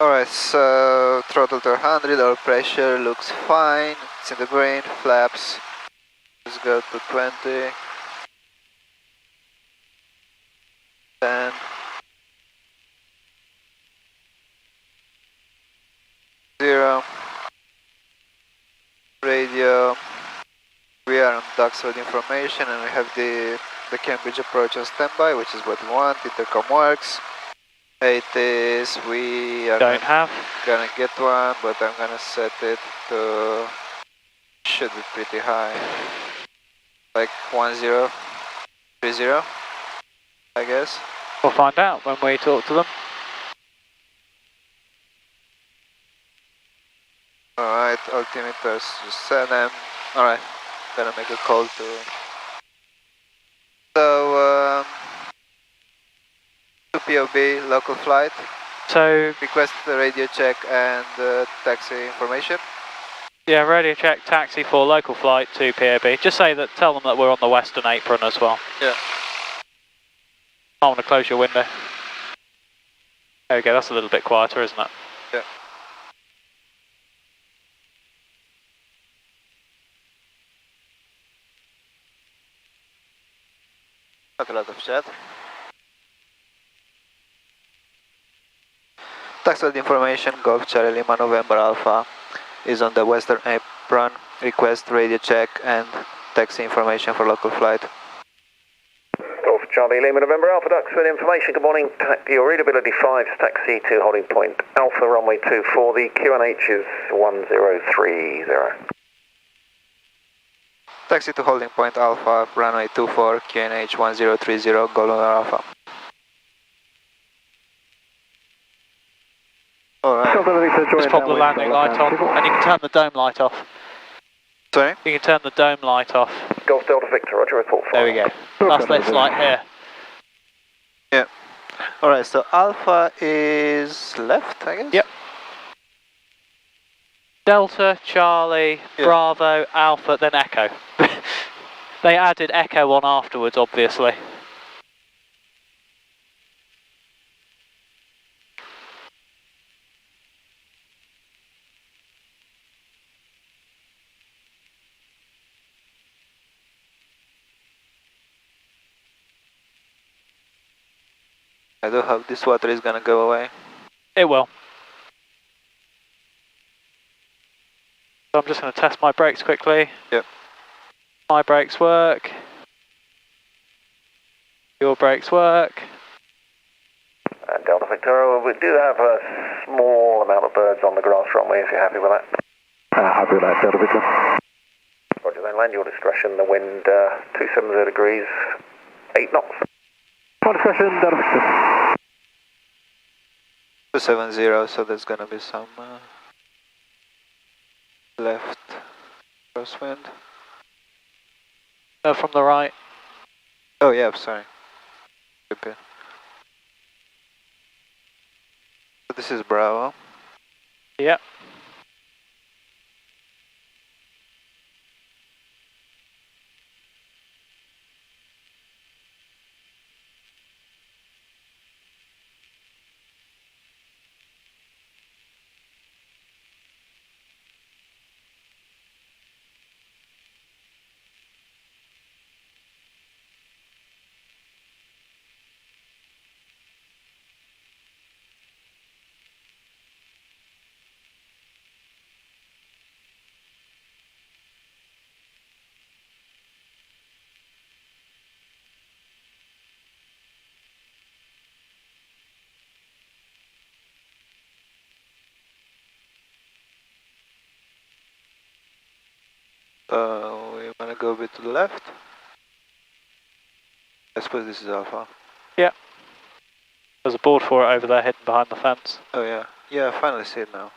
Alright, so throttle to 100, our pressure looks fine, it's in the green, flaps, let's go to 20, 10, 0, radio, we are on Duxford information and we have the Cambridge approach on standby, which is what we want, intercom works. It is, we are Don't have. Gonna get one, but I'm gonna set it to, should be pretty high, like 1030, I guess. We'll find out when we talk to them. Alright, altimeters set them. Alright, gonna make a call to. So, 2 POB, local flight. So, request the radio check and taxi information. Yeah, radio check, taxi for local flight to POB. Just say that, tell them that we're on the western apron as well. Yeah. I want to close your window. There we go, that's a little bit quieter, isn't it? Yeah. Not a lot of chat. Taxi information, Golf Charlie Lima November Alpha is on the western apron. Request radio check and taxi information for local flight. Golf Charlie Lima November Alpha Duxford information. Good morning. Your readability 5, taxi to holding point Alpha runway 24. The QNH is 1030. Taxi to holding point Alpha, runway 24, QNH 1030, Golden Alpha. Alright. Just pop the landing light on, and you can turn the dome light off. Sorry? You can turn the dome light off. Golf Delta Victor, roger, report 5. There we go. That's this light here. Yeah. Alright, so Alpha is left, I guess? Yep. Delta, Charlie, yeah. Bravo, Alpha, then Echo. They added Echo on afterwards, obviously. I do hope this water is gonna go away. It will. So I'm just going to test my brakes quickly. Yep. My brakes work. Your brakes work. Delta Victor, we do have a small amount of birds on the grass runway if you're happy with that. Happy with that, Delta Victor. Roger, then land your discretion. The wind 270 degrees, 8 knots. Discretion, Delta Victor. 270, so there's gonna be some left crosswind. From the right. Oh yeah, sorry. Good bit. So this is Bravo. Yep. We wanna go a bit to the left. I suppose this is Alpha. Yeah. There's a board for it over there hidden behind the fence. Oh yeah. Yeah, I finally see it now.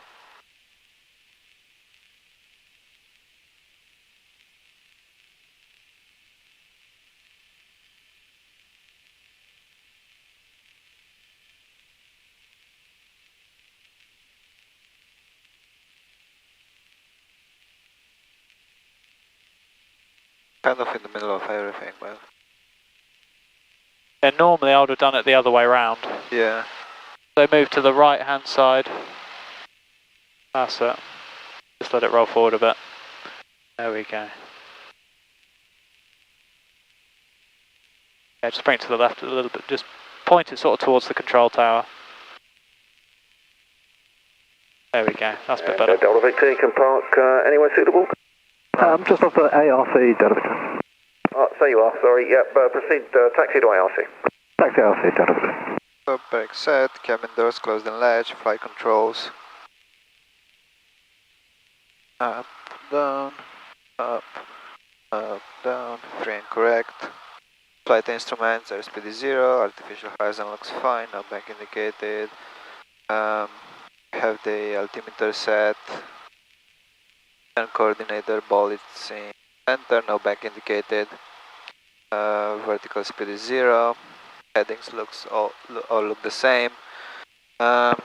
Kind of in the middle of everything, but... Yeah, normally I would have done it the other way round. Yeah. So move to the right hand side. That's it. Just let it roll forward a bit. There we go. Yeah, just bring it to the left a little bit. Just point it sort of towards the control tower. There we go. That's a bit better. Delta Victor, you can park anywhere suitable. Just off the ARC, Delta Victor. So you are, sorry. Yep, proceed, taxi to ARC. Taxi ARC, Delta Victor. Perfect, set, cabin doors closed and latch, flight controls. Up, down, up, down, free and correct. Flight instruments, airspeed is 0, artificial horizon looks fine, no bank indicated. Have the altimeter set. And coordinator bullets in center, no bank indicated. Vertical speed is 0. Headings all look the same. And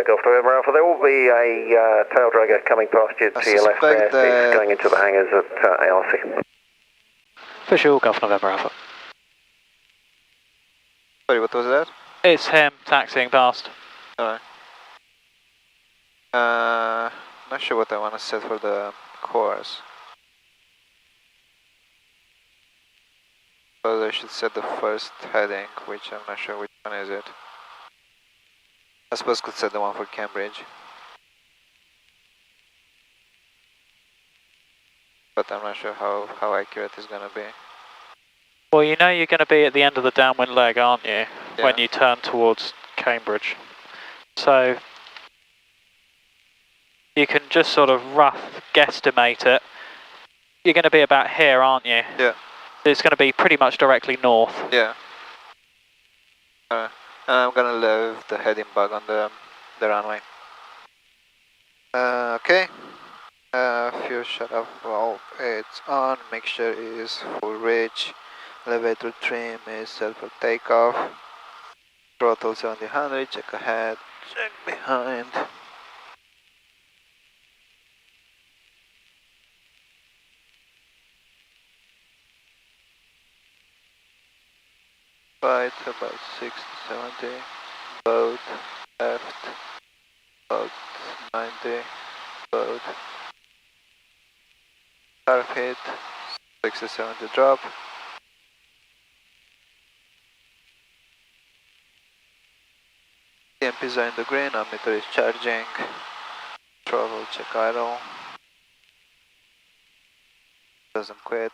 Golf November Alpha, there will be a tail dragger coming past you to your left there. It's going into the hangars at ARC. Official Golf November Alpha. Sorry, what was that? It's him taxiing past. Alright. Not sure what I want to set for the course. So I should set the first heading, which I'm not sure which one is it. I suppose could set the one for Cambridge. But I'm not sure how accurate it's gonna be. Well, you know you're going to be at the end of the downwind leg, aren't you? Yeah. When you turn towards Cambridge. So you can just sort of rough guesstimate it. You're going to be about here, aren't you? Yeah. It's going to be pretty much directly north. Yeah. And I'm gonna leave the heading bug on the runway. Okay. Fuel shut off valve, it's on. Make sure it is full reach. Elevator trim is set for takeoff. Throttle 700, check ahead, check behind. Right, about 60, 70. Load, left, about 90. Load. Carb hit, 60, 70 drop. TMPs are in the green, ammeter is charging. Throttle check idle. Doesn't quit.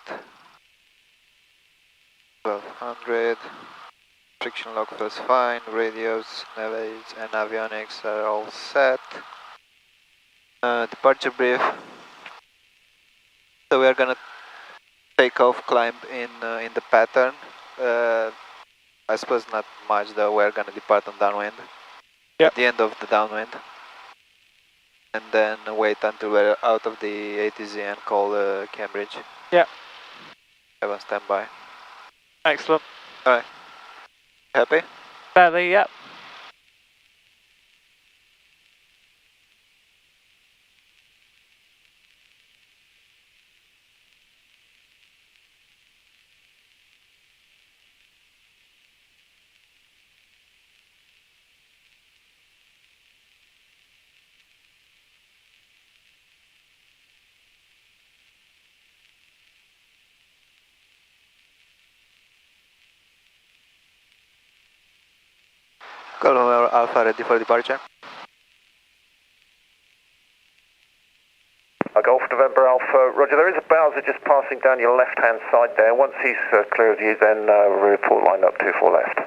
1200. Friction lock feels fine. Radios, navigations, and avionics are all set. Departure brief. So we are gonna take off, climb in the pattern. I suppose not much though. We're gonna depart on downwind. Yep. At the end of the downwind. And then wait until we're out of the ATZ and call Cambridge. Yep. Have on standby. Excellent. Alright. Happy? Fairly, yep. Golf Alpha ready for departure. Golf November Alpha, Roger, there is a Bowser just passing down your left-hand side there. Once he's clear of you, then report line up 24 left.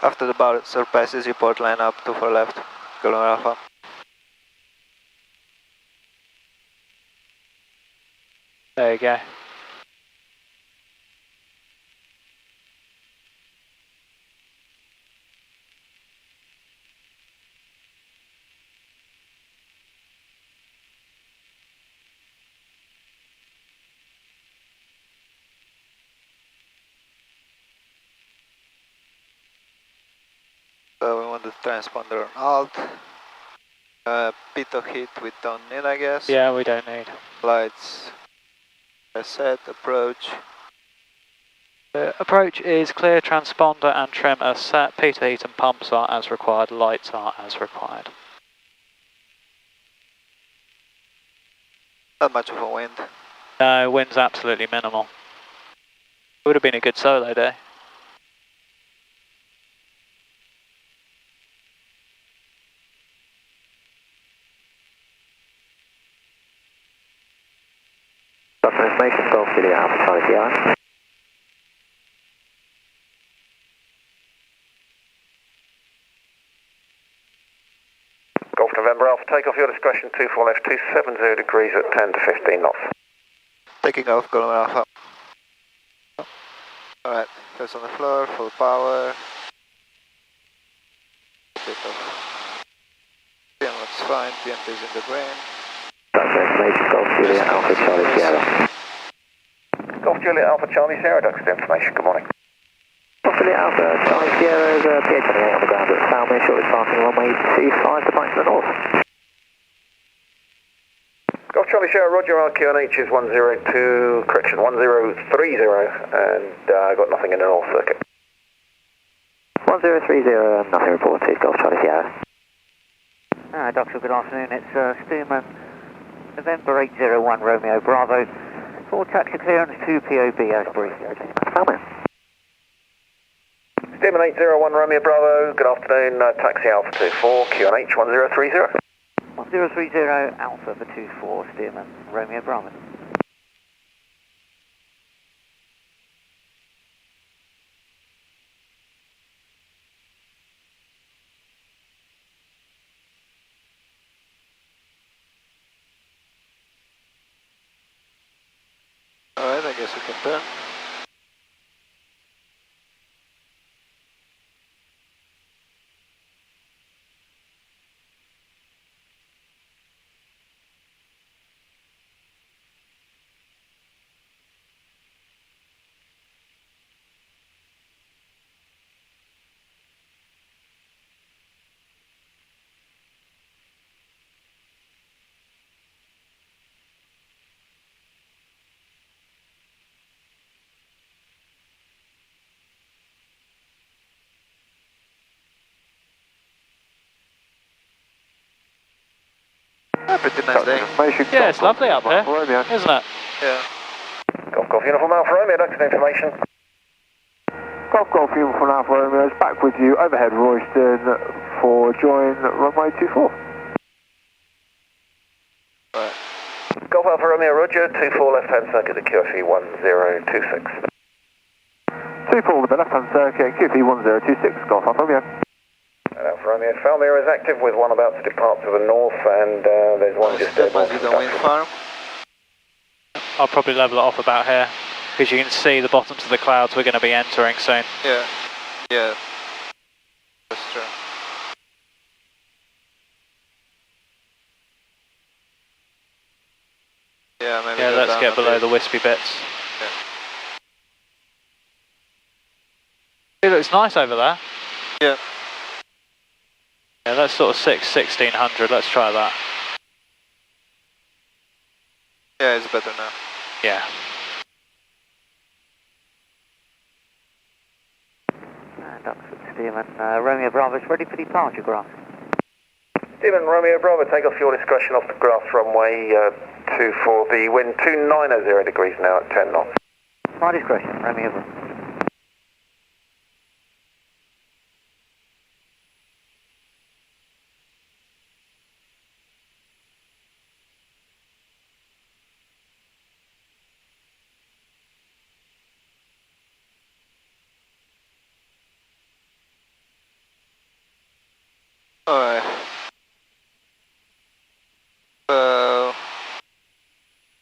After the bow surpasses, report line up 24 left. Golf Alpha. There you go. So we want the transponder on alt. Pitot hit we don't need, I guess. Yeah, we don't need. Lights are set, approach. The approach is clear, transponder and trim are set, pitot heat and pumps are as required, lights are as required. Not much of a wind. No, wind's absolutely minimal. Would have been a good solo day. Doctor information, Golf Juliet Alpha Charlie Sierra. Golf November Alpha, take off your discretion, 24 left, 270 degrees at 10 to 15 knots. Taking off, Golden Alpha. Alright, first on the floor, full power. Bit of PM looks fine, PM is in the green. Doctor information, Golf Juliet Alpha Charlie Sierra. Golf Juliet Alpha Charlie Sierra, Duxford information, good morning. Golf Juliet Alpha Charlie Sierra is PA28 on the ground at Falmere, shortly passing runway 25 to point to the north. Golf Charlie Sierra, Roger, RQNH is 102, correction, 1030, and got nothing in the north circuit. 1030, nothing reported, Golf Charlie Sierra. Doctor, good afternoon. It's Stearman, November 801 Romeo Bravo, for taxi clearance to POB as briefed. Falmere. Stearman 801 Romeo Bravo, good afternoon, taxi Alpha 24, QNH 1030. 1030 Alpha for 24, Stearman, Romeo Bravo. Alright, I guess we can turn. Pretty nice day. Yeah, it's lovely up here, isn't it? Yeah. Golf Uniform Alpha Romeo, Duxford information. Golf Uniform Alpha Romeo is back with you, overhead Royston for join runway 24. Right. Golf Alpha Romeo, Roger, 24 left-hand circuit to QFE 1026. 24 with the left-hand circuit, QP 1026, Golf Alpha Romeo. Alpha Romeo, Falmere is active with one about to depart to the north, and there's one just That must be the wind farm. I'll probably level it off about here, because you can see the bottoms of the clouds we're going to be entering soon. Yeah. Yeah. That's true. Yeah, maybe Yeah, go let's down get a below bit. the wispy bits. Yeah. It looks nice over there. Yeah. Yeah, that's sort of 1600, let's try that. Yeah, it's better now. Yeah. Duxford, Stearman, Romeo Bravo is ready for departure, Grant. Stearman, Romeo Bravo, take off your discretion off the grass runway 24, the wind 2900 degrees now at 10 knots. My discretion, Romeo Bravo. Alright.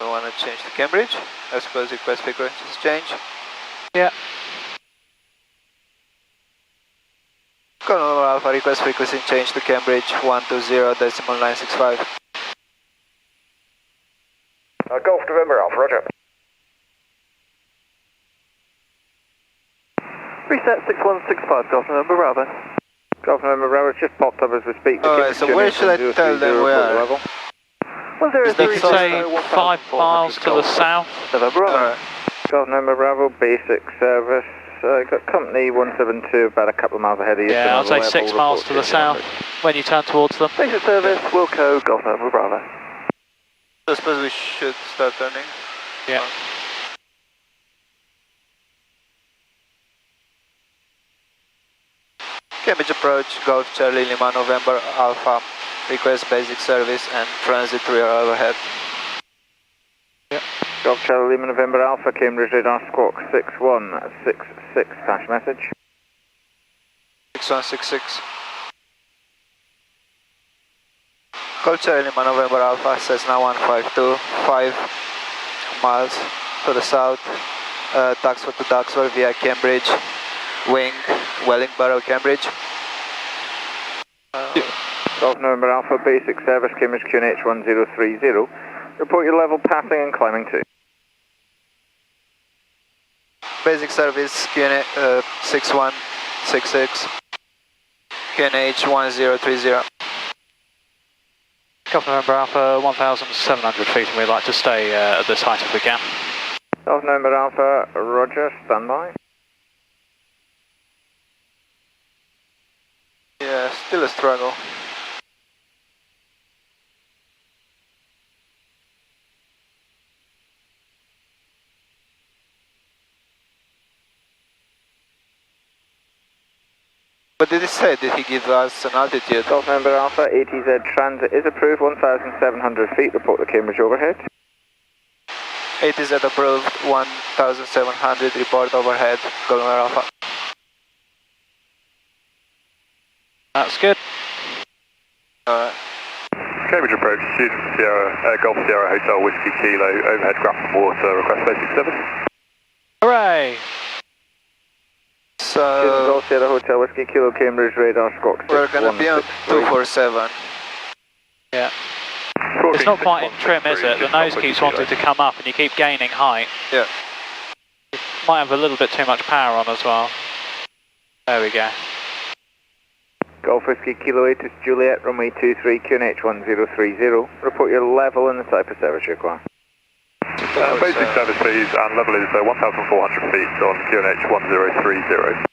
We want to change to Cambridge. I suppose request frequencies change. Yeah. Colonel Alpha request frequency change to Cambridge 120.965. Golf November Alpha, Roger. Reset 6165, Golf November Bravo. Golf November Bravo, it's just popped up as we speak. Alright, so where should I tell them we are? They say 5 miles to the south. November Bravo. Alright. Golf November Bravo, basic service. Got company 172 about a couple of miles ahead of you. Yeah, I'll say 6 miles to the south when you turn towards them. Basic service, Wilco, Golf November Bravo. I suppose we should start turning. Yeah. Cambridge approach, Golf Charlie Lima November Alpha. Request basic service and transit rear overhead. Golf Charlie Lima November Alpha, Cambridge radar squawk 6166, dash message. 6166. Golf Charlie Lima November Alpha, Cessna 152, 5 miles to the south, Duxford to Duxford via Cambridge, wing, Wellingborough, Cambridge. Golf November Alpha, basic service, Cambridge QNH 1030. Report your level passing and climbing to. Basic service, QNH 6166, QNH 1030. Golf November Alpha, 1,700 feet, and we'd like to stay at this height if we can. Golf November Alpha, roger, standby. Yeah, still a struggle. What did he say? Did he give us an altitude? Golf November Alpha, ATZ transit is approved, 1,700 feet, report the Cambridge overhead. ATZ approved, 1,700, report overhead, Golf November Alpha. That's good. Alright. Cambridge approach, student Sierra, Golf Sierra Hotel Whiskey Kilo, overhead graph and water, request basic service. Hooray! Student So, Golf Sierra Hotel Whiskey Kilo, Cambridge radar squawk 6163. we're gonna be on 247. Yeah. It's not quite in trim, is it? The nose keeps wanting to come up and you keep gaining height. Yeah. You might have a little bit too much power on as well. There we go. Golf Whiskey Kilo 8 is Juliet, runway 23, QNH 1030. Report your level and the type of service you require. Basic service please, and level is 1,400 feet on QNH 1030.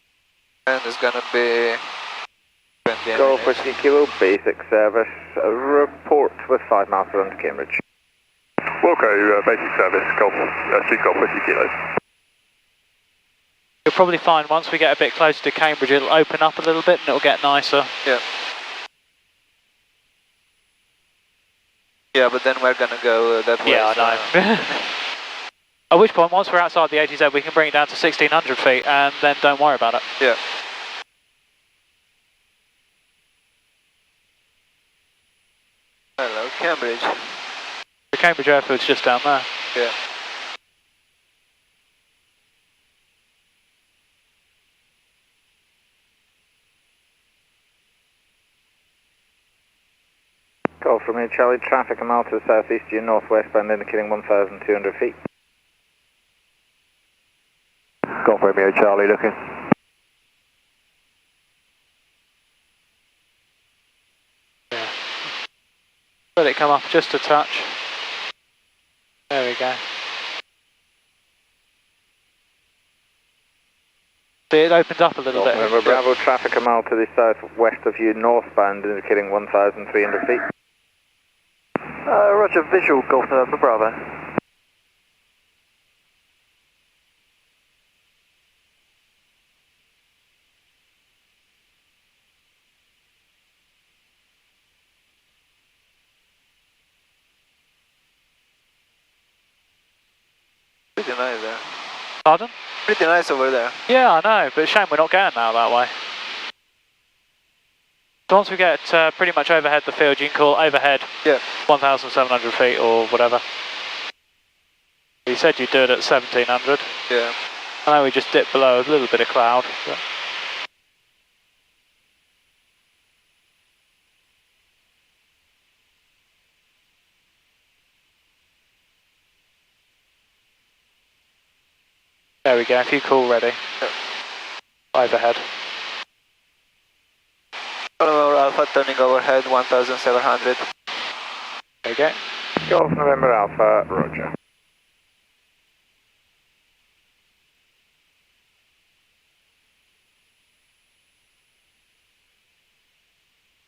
And it's gonna be 20 Golf minutes. Whiskey Kilo, basic service. Report with 5 miles to run to Cambridge. Wilco, basic service, student Golf Whiskey Kilo. You'll probably find once we get a bit closer to Cambridge, it'll open up a little bit and it'll get nicer. Yeah. Yeah, but then we're gonna go that way. Yeah, I know. At which point, once we're outside the ATZ, we can bring it down to 1,600 feet and then don't worry about it. Yeah. Hello, Cambridge. The Cambridge airfield's just down there. Yeah. Golf from here, Charlie, traffic a mile to the southeast, your northwestbound indicating 1,200 feet. Golf Romeo, Charlie, looking. Yeah. Let it come up just a touch. There we go. See, it opened up a little bit. Remember, Bravo, traffic a mile to the southwest of you, northbound indicating 1,300 feet. Roger, visual, Golf November Bravo. Pretty nice there. Pardon? Pretty nice over there. Yeah, I know, but shame we're not going now that way. So once we get pretty much overhead the field, you can call overhead 1,700 feet or whatever. You said you'd do it at 1,700. Yeah. I know we just dipped below a little bit of cloud. But... There we go, if you call ready. Yeah. Overhead. November Alpha turning overhead 1,700. There you go. Golf November Alpha, roger.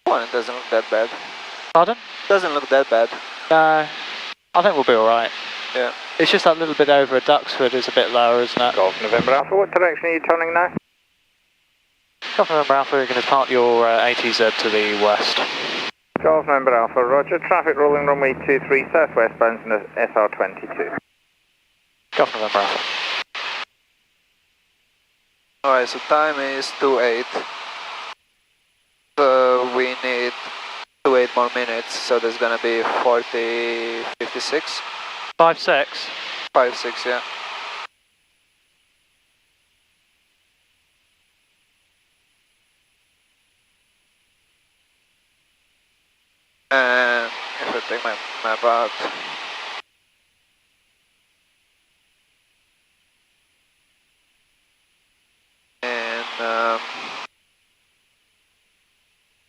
One, it doesn't look that bad. Pardon? Doesn't look that bad. No. I think we'll be alright. Yeah. It's just that little bit over at Duxford is a bit lower, isn't it? Golf November Alpha, what direction are you turning now? Golf November Alpha, you're going to park your ATZ to the west. Golf November Alpha, roger. Traffic rolling runway 23 southwest bound to SR22. Golf November Alpha. Alright, so time is 2:08. So we need 2 more minutes, so there's gonna be 56. 5-6. 5-6, yeah. And if I take my map out, and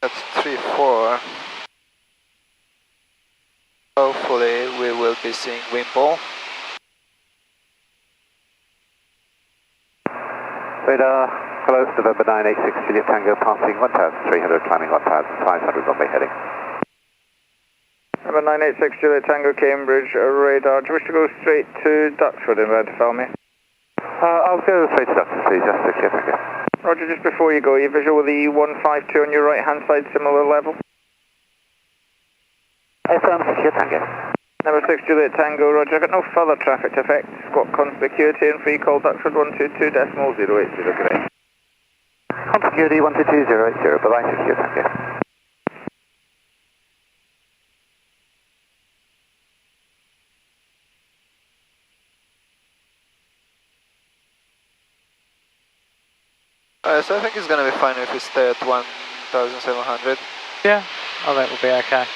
that's 3-4. Hopefully we will be seeing Wimple. Radar, hello, November 986 Juliet Tango passing 1,300, climbing 1,500, runway heading. Number 986 Juliet Tango Cambridge, radar. Do you wish to go straight to Duxford in to follow me? I'll go straight to Duxford, please, just to Juliet Tango. Roger, just before you go, you visual with the 152 on your right hand side, similar level? FM, Juliet Tango. Number 6 Juliet Tango, roger. I've got no further traffic to affect. Squawk conspicuity and free call Duxford 122.080, good day. Conspicuity 122.080, bye-bye, Juliet Tango. So I think it's gonna be fine if we stay at 1,700. Yeah, I think we'll be okay.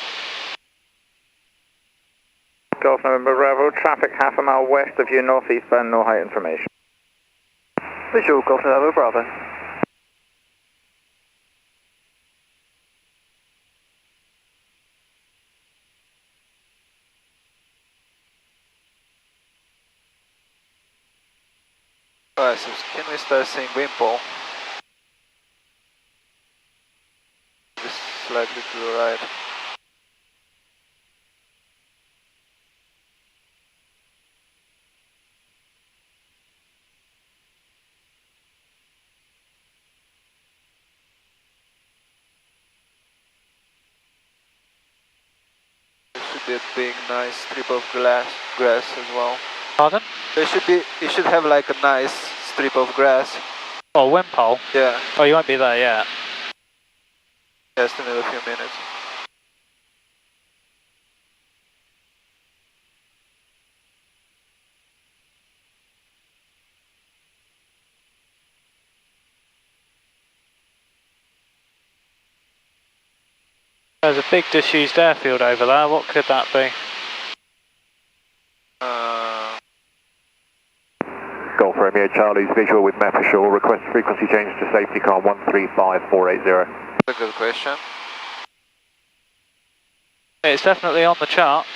Golf November Bravo, traffic half a mile west of you, northeastbound, no height information. Visual, Golf November Bravo. Alright, so can we start seeing Wimple? Just slightly to the right. There should be a big, nice strip of grass as well. Pardon? It should have like a nice strip of grass. Oh, Wimpole? Yeah, Oh, you won't be there yet. just in a few minutes. There's a big disused airfield over there. What could that be? Golf Romeo Charlie's visual with map ashore, request frequency change to safety car 135480. That's a good question. It's definitely on the chart.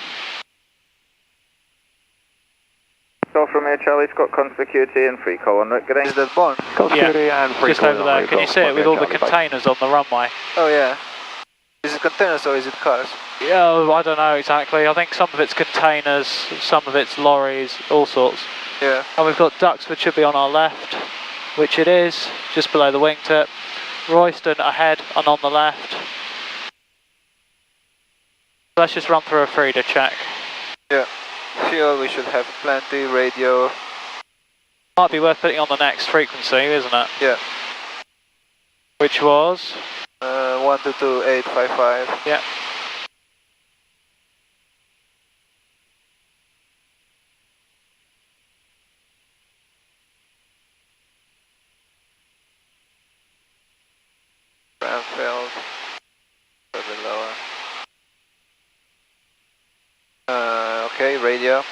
Golf Romeo Charlie, Scott conspicuity and free call on route, good day. Is that Bond? Yeah, just over there. Can you see it with all the containers on the runway? Oh yeah. Is it containers or is it cars? Yeah, I don't know exactly. I think some of it's containers, some of it's lorries, all sorts. Yeah. And we've got Duxford should be on our left, which it is, just below the wingtip. Royston ahead and on the left. Let's just run through a Frida check. Yeah. Fuel, we should have plenty. Radio. Might be worth putting on the next frequency, isn't it? Yeah. Which was? 122.855. Yeah. Bramfield. A bit lower. Okay, radio.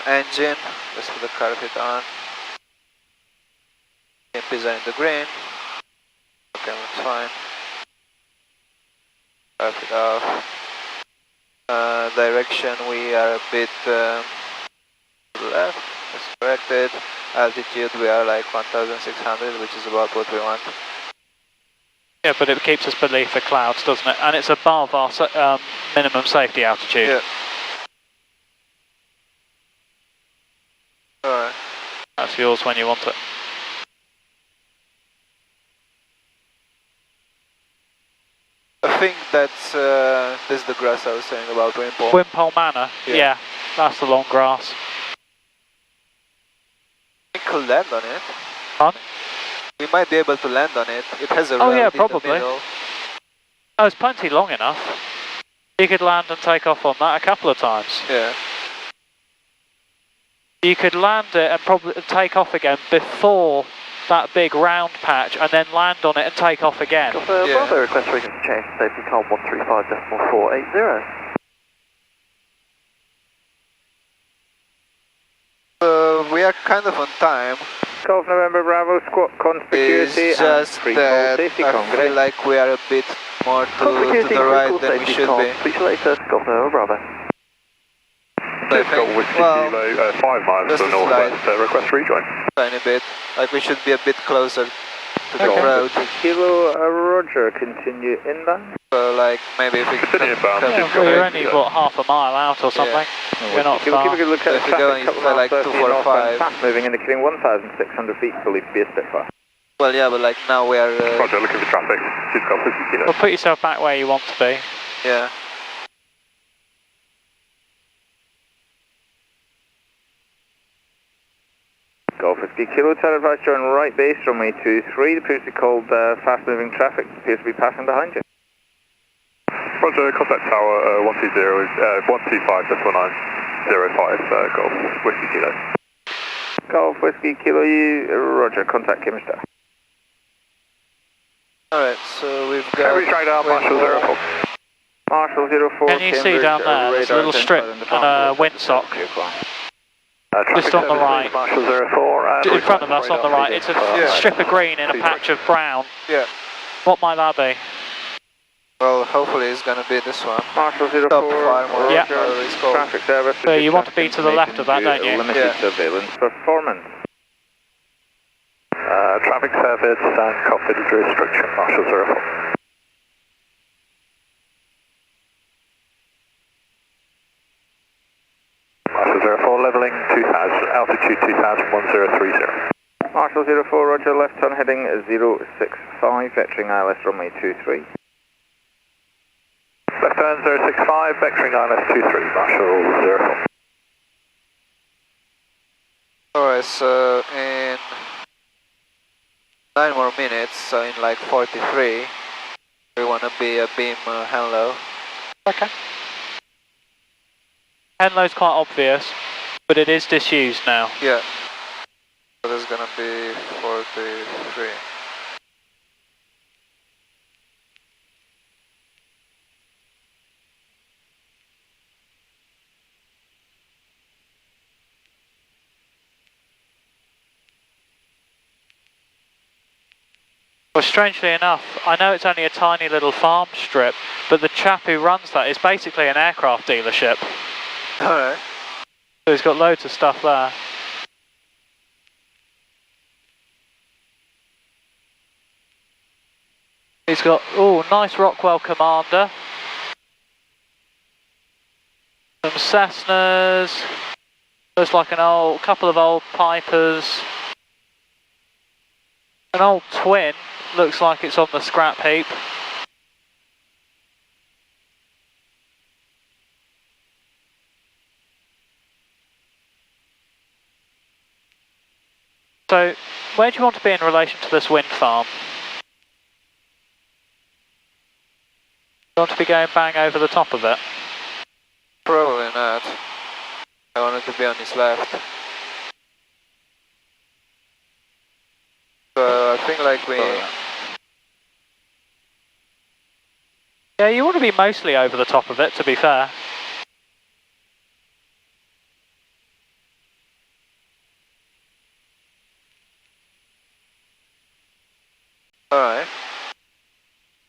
Engine. Let's put the carpet on. Imps are in the green. Okay, that's fine. Carpet off. Direction, we are a bit to the left. That's corrected. Altitude, we are like 1,600, which is about what we want. Yeah, but it keeps us beneath the clouds, doesn't it? And it's above our minimum safety altitude. Yeah. That's yours when you want it. I think that's this is the grass I was saying about Wimpole. Wimpole Manor? Yeah, that's the long grass. We could land on it. On? We might be able to land on it. It has a Oh road yeah, in probably. the middle. Oh, it's plenty long enough. You could land and take off on that a couple of times. Yeah. You could land it and probably take off again before that big round patch and then land on it and take off again. Bravo, request frequency change to safety car 135.480. We are kind of on time. Golf November Bravo, squat conspicuity It's just that safety I feel like we are a bit more to the right than we should be. Speak to you later, Golf November Bravo. I think, Whiskey well, Kilo, 5 miles to the northwest, request rejoin. Tiny bit, like we should be a bit closer to the road. Kilo, Roger, continue inbound. So like maybe if we Continue inbound. Yeah, well, you're only, what, half a mile out or something? Yeah. You're not far. Keep a good look at if you're going for like 245. Fast moving, indicating 1,600 feet, believed to be a Spitfire. Well, yeah, but like now we are. Roger, looking for traffic. She's got 50 kilos. Well, put yourself back where you want to be. Yeah. Golf 50 Kilo, tell advice you're on right base, runway 23. The previously called fast moving traffic appears to be passing behind you. Roger, contact tower 120 is 125.1905, Golf Whiskey Kilo. Golf Whiskey Kilo, Roger, contact Cambridge Tower. Alright, so we've got. Cambridge radar, Marshall 04. Marshall 04. Can you see down there? There's a little strip and a windsock. Just on the right. Marshall 04. In front of us on the right. It's a strip of green in a patch of brown. Yeah. What might that be? Well, hopefully it's gonna be this one. Marshall 04. Top farm or Yeah. whatever it's called. Traffic service. So you want to be to the left of that, don't you? Limited surveillance performance. Traffic service and confidence restriction, Marshall 04. Marshall 04, leveling 2000, altitude 201030. Marshall 04, Roger, left turn heading 065, vectoring ILS runway 23. Left turn 065, vectoring ILS 23, Marshall 04. Alright, so in 9 more minutes, so in like 43, we wanna be a beam hello. Okay. Henlow's quite obvious, but it is disused now. Yeah. So there's gonna be 43. Well, strangely enough, I know it's only a tiny little farm strip, but the chap who runs that is basically an aircraft dealership. Alright. So he's got loads of stuff there. He's got, oh, nice Rockwell Commander. Some Cessnas. Looks like an couple of old Pipers. An old twin. Looks like it's on the scrap heap. So, where do you want to be in relation to this wind farm? Do you want to be going bang over the top of it? Probably not. I wanted to be on his left. So I think like we... Yeah, you want to be mostly over the top of it, to be fair. Alright.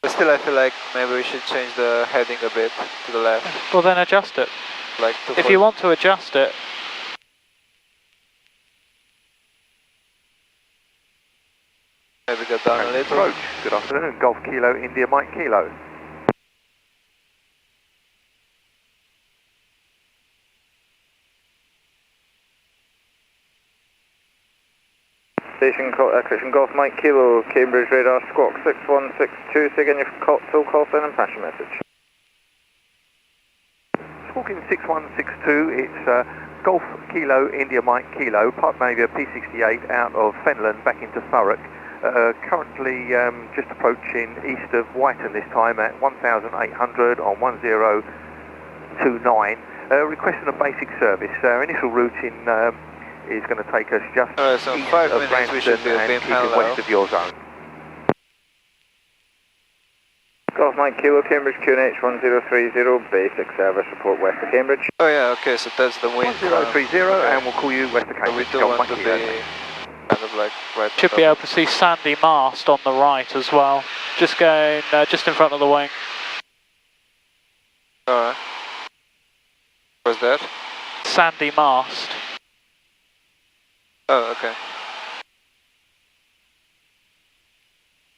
But still I feel like maybe we should change the heading a bit to the left. Well then adjust it. Like If you want to adjust it. Maybe go down a little. Approach. Good afternoon. Golf Kilo, India Mike Kilo. Station Golf Mike Kilo, Cambridge radar, squawk 6162, say again your full call sign and pass your message. Squawking 6162, it's Golf Kilo, India Mike Kilo, Park Navia P68 out of Fenland back into Thurrock. Currently just approaching east of Whiten this time at 1,800 on 1029. Requesting a basic service. Our initial routing is going to take us just so east 5 of minutes we should Branston be and keeping west of your zone. Golf Mike Kilo, Cambridge QNH 1030, basic service report west of Cambridge. Oh yeah, okay, so that's the wind. 1030 and we'll call you west of So we Cambridge. do Golf want Mike to Kilo. be kind of like right. Should be able to see Sandy Mast on the right as well. Just going just in front of the wing. Alright. What's that? Sandy Mast. Oh, okay.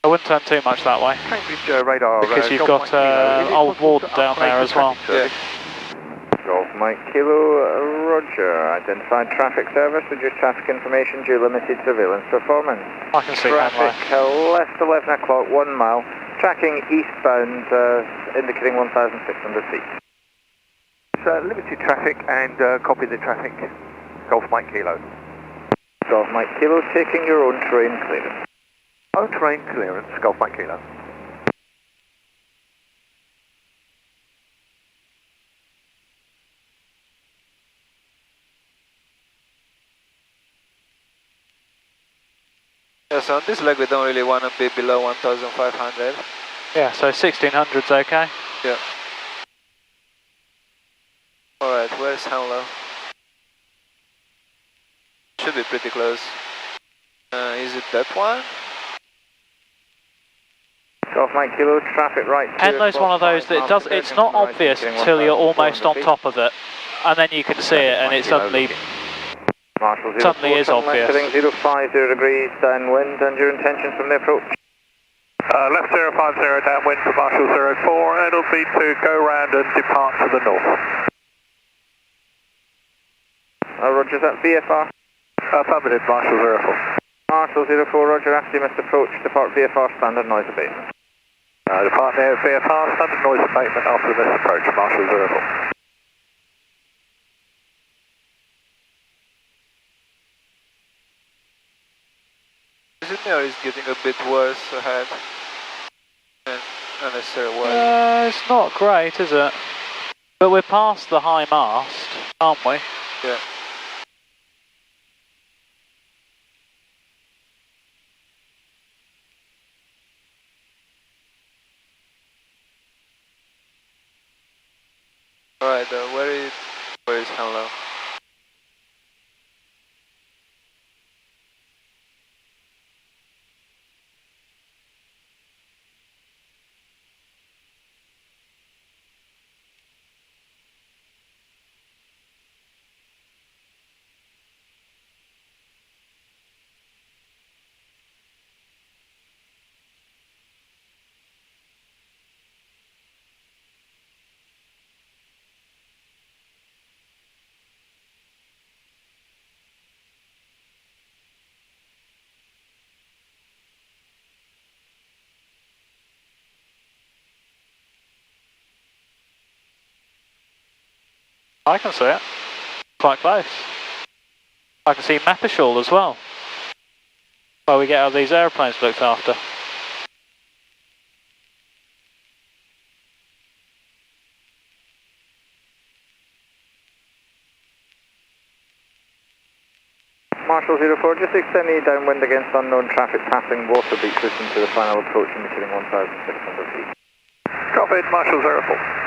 I wouldn't turn too much that way. Cambridge radar. Because you've Golf got Mike Kilo. Old Warden down there as well. Yeah. Golf Mike Kilo, roger. Identified traffic service, reduced traffic information due limited surveillance performance. I can see Traffic Hanley. left 11 o'clock, 1 mile. Tracking eastbound, indicating 1,600 feet. Limited traffic and copy the traffic. Golf Mike Kilo. Golf Mike Kilo, taking your own terrain clearance. Own terrain clearance, Golf Mike Kilo. Yeah, so on this leg we don't really want to be below 1,500. Yeah, so 1600's okay. Yeah. Alright, where's Hanlow? Should be pretty close. Is it that one? Golf Mike Kilo, traffic right. Henlow's one of those that it's not obvious until you're almost on top of it. And then you can see it and it suddenly is obvious. Heading 050 degrees downwind and your intention from the approach. Left 050 downwind for Marshall 04, it'll be to go round and depart to the north. Roger, is that VFR? Affirmative, Marshall 04. Marshall 04, roger, after you missed approach, depart VFR standard noise abatement. Depart near VFR, standard noise abatement after the missed approach, Marshall 04. Is it or is getting a bit worse ahead? Unless there was. It's not great, is it? But we're past the high mast, aren't we? Yeah. Alright, where is Hanlow? I can see it. Quite close. I can see Mapishall as well. Where we get all these aeroplanes looked after. Marshall 04, just extend the downwind against unknown traffic passing water beach system to the final approach indicating 1,600 feet. Copied, Marshall 04.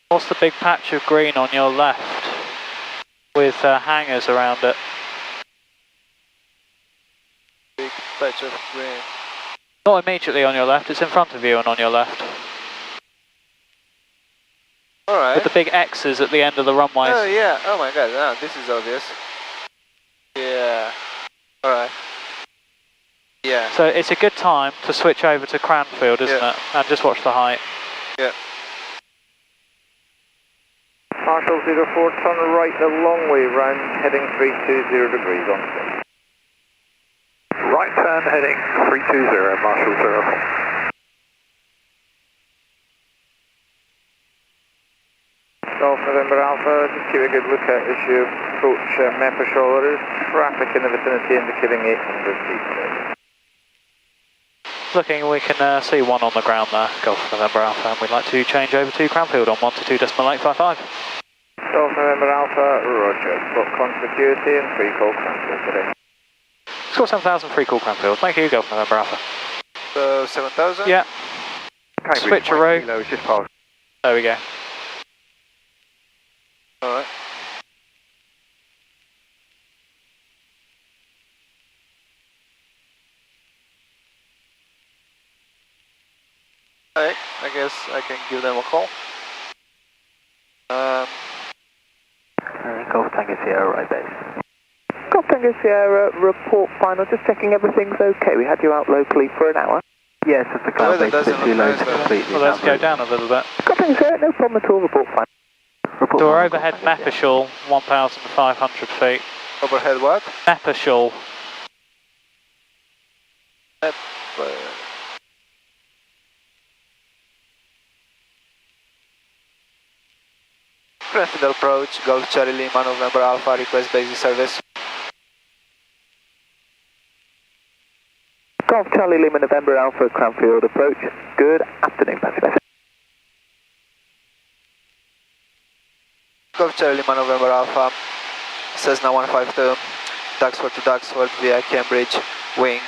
What's the big patch of green on your left with hangars around it? Big patch of green. Not immediately on your left, it's in front of you and on your left. Alright. With the big X's at the end of the runways. Oh yeah, oh my god, no, this is obvious. Yeah. Alright. Yeah. So it's a good time to switch over to Cranfield, isn't it? And just watch the height. Yeah. Marshall 04, turn right the long way round, heading 320 degrees on six. Right turn heading 320, Marshall 04. Golf November Alpha, just keep a good look at as you approach Meppershall. There is traffic in the vicinity indicating 800 feet. Looking, we can see one on the ground there, Golf November Alpha, and we'd like to change over to Cranfield on 122.855. Golf November Alpha, roger. Got con security and free call Cranfield today. Score 7000, free call Cranfield. Thank you, Golf November Alpha. So 7000? Yeah. Switcheroo. Kilo is just past. There we go. Alright. Alright, I guess I can give them a call. Golf Tango Sierra, right base. Golf Tango Sierra, report final, just checking everything's okay. We had you out locally for an hour. Yes, it's the cloud base, a bit too low to completely. Well, let's go down a little bit. Golf Tango Sierra, no problem at all, report final. So we're overhead Meppershall, 1,500 feet. Overhead what? Meppershall. Cranfield approach, Golf Charlie Lima, November Alpha, request basic service. Golf Charlie Lima, November Alpha, Cranfield approach. Good afternoon, passive message. Golf Charlie Lima, November Alpha, Cessna 152, Duxford to Duxford via Cambridge, wing.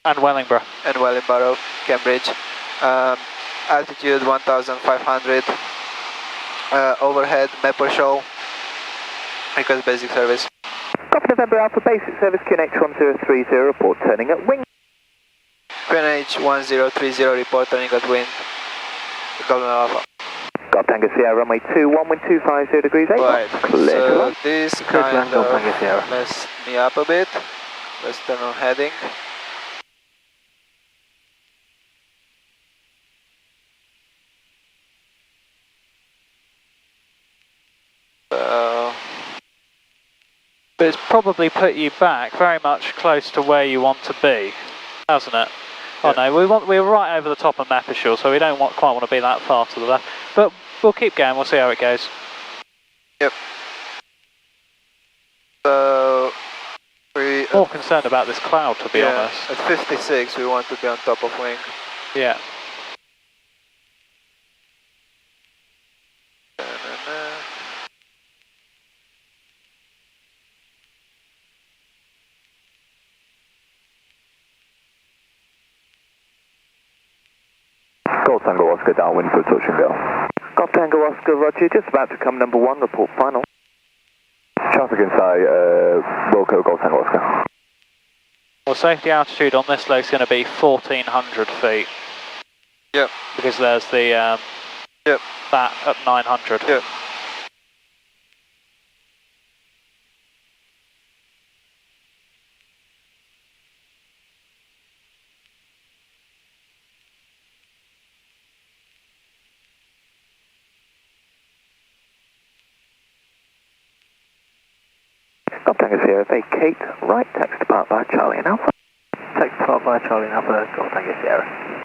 And Wellingborough. And Wellingborough, Cambridge. Altitude 1500. Overhead, Meppershall. Request basic service. Golf November Alpha, basic service QNH 1030, report turning at wing. QNH 1030, report turning at wind. Golf Alpha. Golf Tango Sierra, runway 21, wind 250 degrees 8. Right, Clear so this kind of messed me up a bit. Let's turn on heading. But it's probably put you back very much close to where you want to be, hasn't it? Oh no, we're right over the top of Meppershall, so we don't quite want to be that far to the left. But we'll keep going, we'll see how it goes. Yep. So we more concerned about this cloud, to be honest. At 56 we want to be on top of wing. Yeah. Golf Tango Oscar downwind for touch and go. Golf Tango Oscar, roger, just about to come number 1, report final. Traffic inside, Wilco Golf Tango Oscar. Well, safety altitude on this leg is going to be 1,400 feet. Yep. Because there's the, yep. that at 900. Yep. Golf Tango Sierra, vacate, right, taxi depart by Charlie and Alpha. Taxi depart by Charlie and Alpha, Golf Tango Sierra.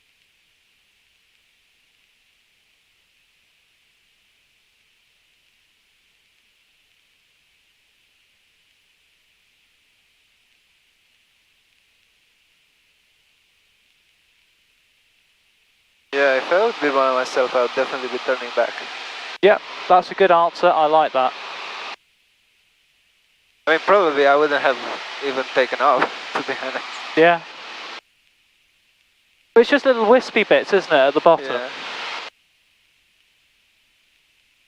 Yeah, if I would be by myself, I would definitely be turning back. Yep, that's a good answer, I like that. I mean, probably I wouldn't have even taken off, to be honest. Yeah. But it's just little wispy bits, isn't it, at the bottom? Yeah.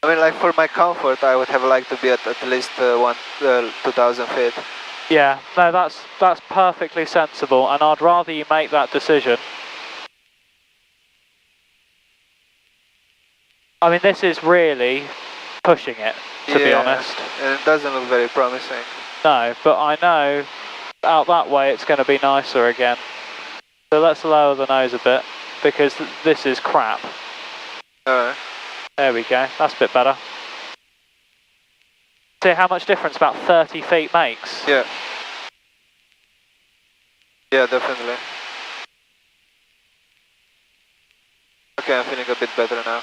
I mean, like, for my comfort, I would have liked to be at least 2,000 feet. Yeah, no, that's perfectly sensible, and I'd rather you make that decision. I mean, this is really pushing it, to be honest. And it doesn't look very promising. No, but I know out that way it's going to be nicer again. So let's lower the nose a bit, because this is crap. Alright. There we go, that's a bit better. See how much difference about 30 feet makes? Yeah. Yeah, definitely. Okay, I'm feeling a bit better now.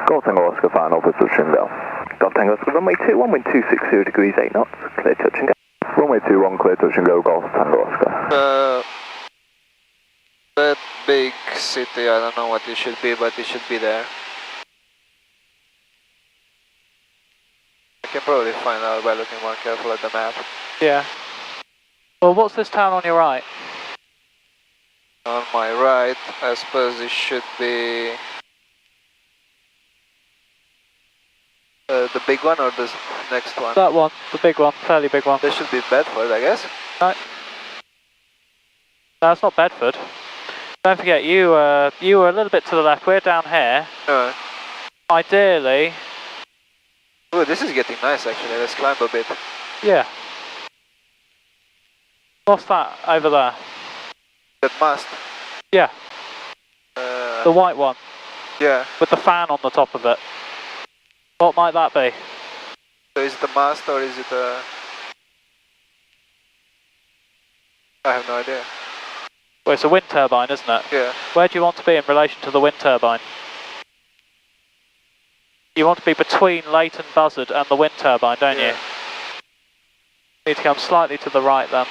Golf Tango Oscar final for touch and go. Golf Tango Oscar runway 21, wind 260 degrees 8 knots, clear touch and go. Runway 21, clear touch and go, Golf Tango Oscar. That big city, I don't know what it should be, but it should be there. I can probably find out by looking more careful at the map. Yeah. Well, what's this town on your right? On my right, I suppose it should be the big one or the next one? That one, the big one, fairly big one. This should be Bedford, I guess. No. No, it's not Bedford. Don't forget, you were a little bit to the left. We're down here. No. Ideally. Oh, this is getting nice actually. Let's climb a bit. Yeah. What's that over there? That mast. Yeah. The white one. Yeah. With the fan on the top of it. What might that be? So is it the mast or is it a... I have no idea. Well, it's a wind turbine, isn't it? Yeah. Where do you want to be in relation to the wind turbine? You want to be between Leighton Buzzard and the wind turbine, don't you? Need to come slightly to the right then.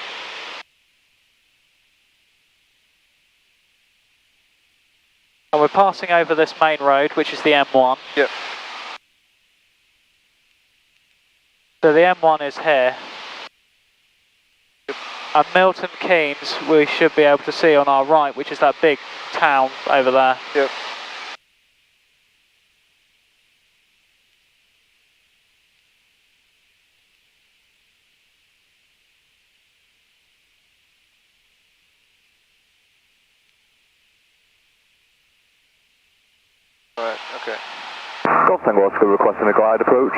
And we're passing over this main road, which is the M1. Yep. So the M1 is here. Yep. And Milton Keynes we should be able to see on our right, which is that big town over there. Yep. Alright, okay. Golf Tango Oscar requesting a glide approach.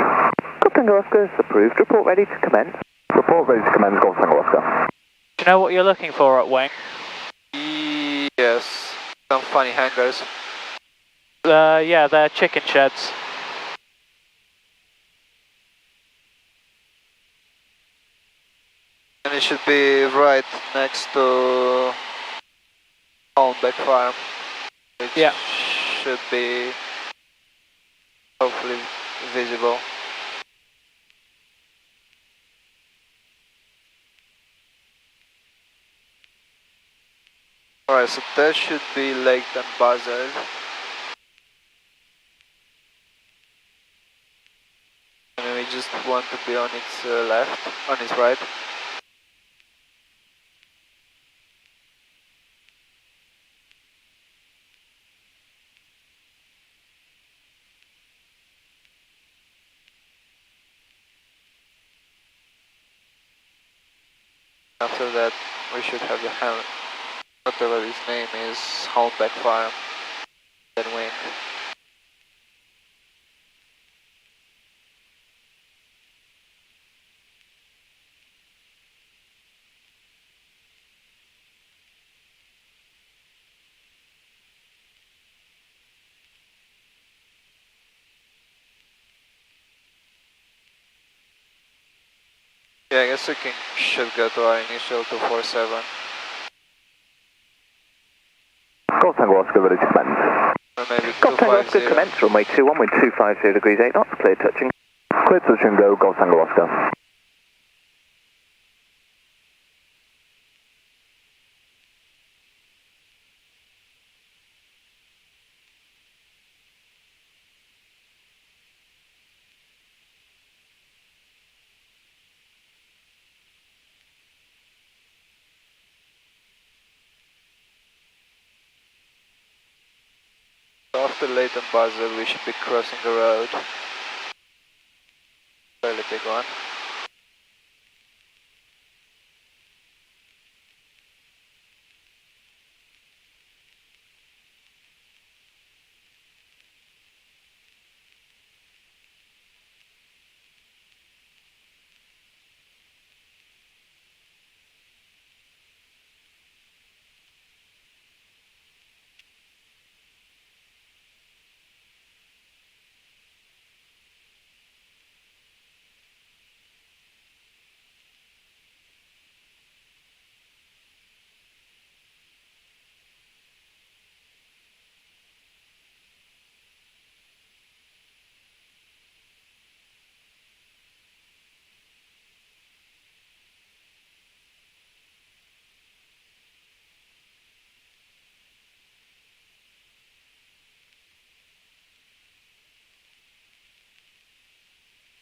Golf Tango Oscar is approved, report ready to commence. Report ready to commence, Golf Tango Oscar. Do you know what you're looking for at wing? Yes. Some funny hangars. Yeah, they're chicken sheds. And it should be right next to Holmbeck Farm. Which Yeah. should be hopefully visible. Alright, so that should be Leighton Buzzard. And we just want to be on its left, on its right. After that, we should have the helm, whatever his name is, Holmbeck Farm, then wing. Yeah, I guess we should go to our initial 247. Golf Tango Oscar ready to commence. Or maybe Golf Tango Oscar 250. commence, runway 21, wind 250 degrees 8 knots, clear touching. Clear touch and go, Golf Tango Oscar. So after Leighton Buzzard, we should be crossing the road. Fairly big one.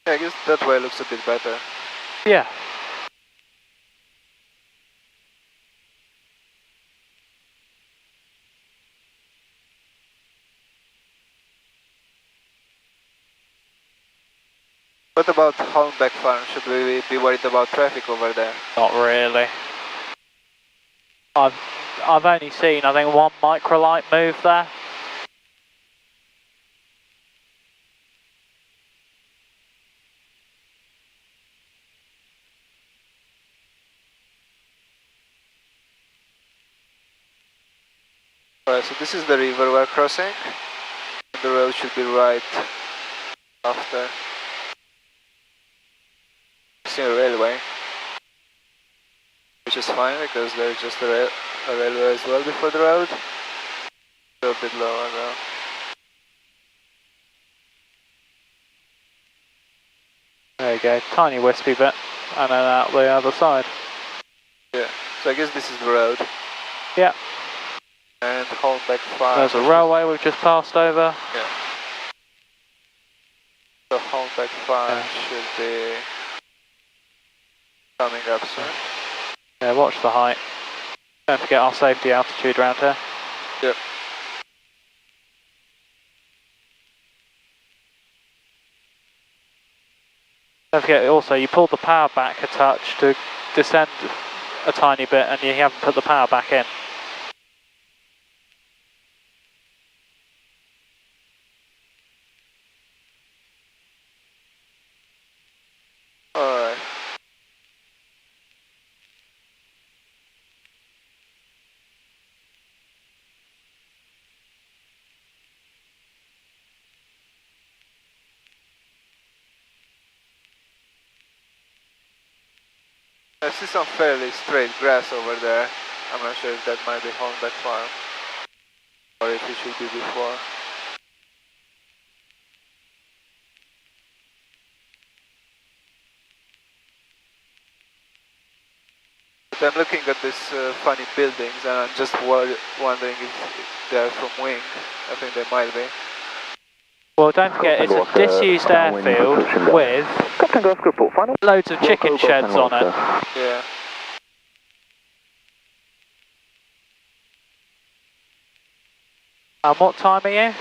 Yeah, I guess that way looks a bit better. Yeah. What about Holmbeck Farm? Should we be worried about traffic over there? Not really. I've only seen, I think, one microlight move there. Alright, so this is the river we're crossing. The road should be right after. See a railway, which is fine because there's just a railway as well before the road. A little bit lower though. There you go, tiny wispy bit, and then out the other side. Yeah, so I guess this is the road. Yeah. And Holmbeck Farm. There's a railway we've just passed over. Yeah. So Holmbeck Farm should be coming up soon. Yeah, watch the height. Don't forget our safety altitude around here. Yep. Don't forget also, you pulled the power back a touch to descend a tiny bit and you haven't put the power back in. Alright. I see some fairly straight grass over there. I'm not sure if that might be Holmbeck Farm or if it should be before. But I'm looking at these funny buildings and I'm just wondering if they're from Wing. I think they might be. Well, don't forget, it's a disused airfield with loads of chicken sheds on it. Yeah. And what time are you?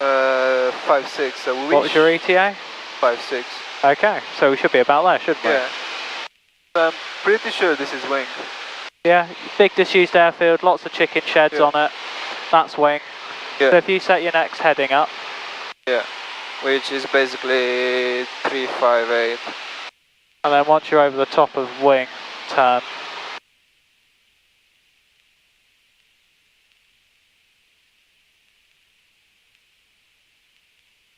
5-6, so we What was your ETA? 5-6. Okay, so we should be about there, shouldn't we? Yeah. I'm pretty sure this is Wing. Yeah, big disused airfield, lots of chicken sheds on it. That's Wing. Yeah. So if you set your next heading up. Yeah. Which is basically 358. And then once you're over the top of Wing, turn.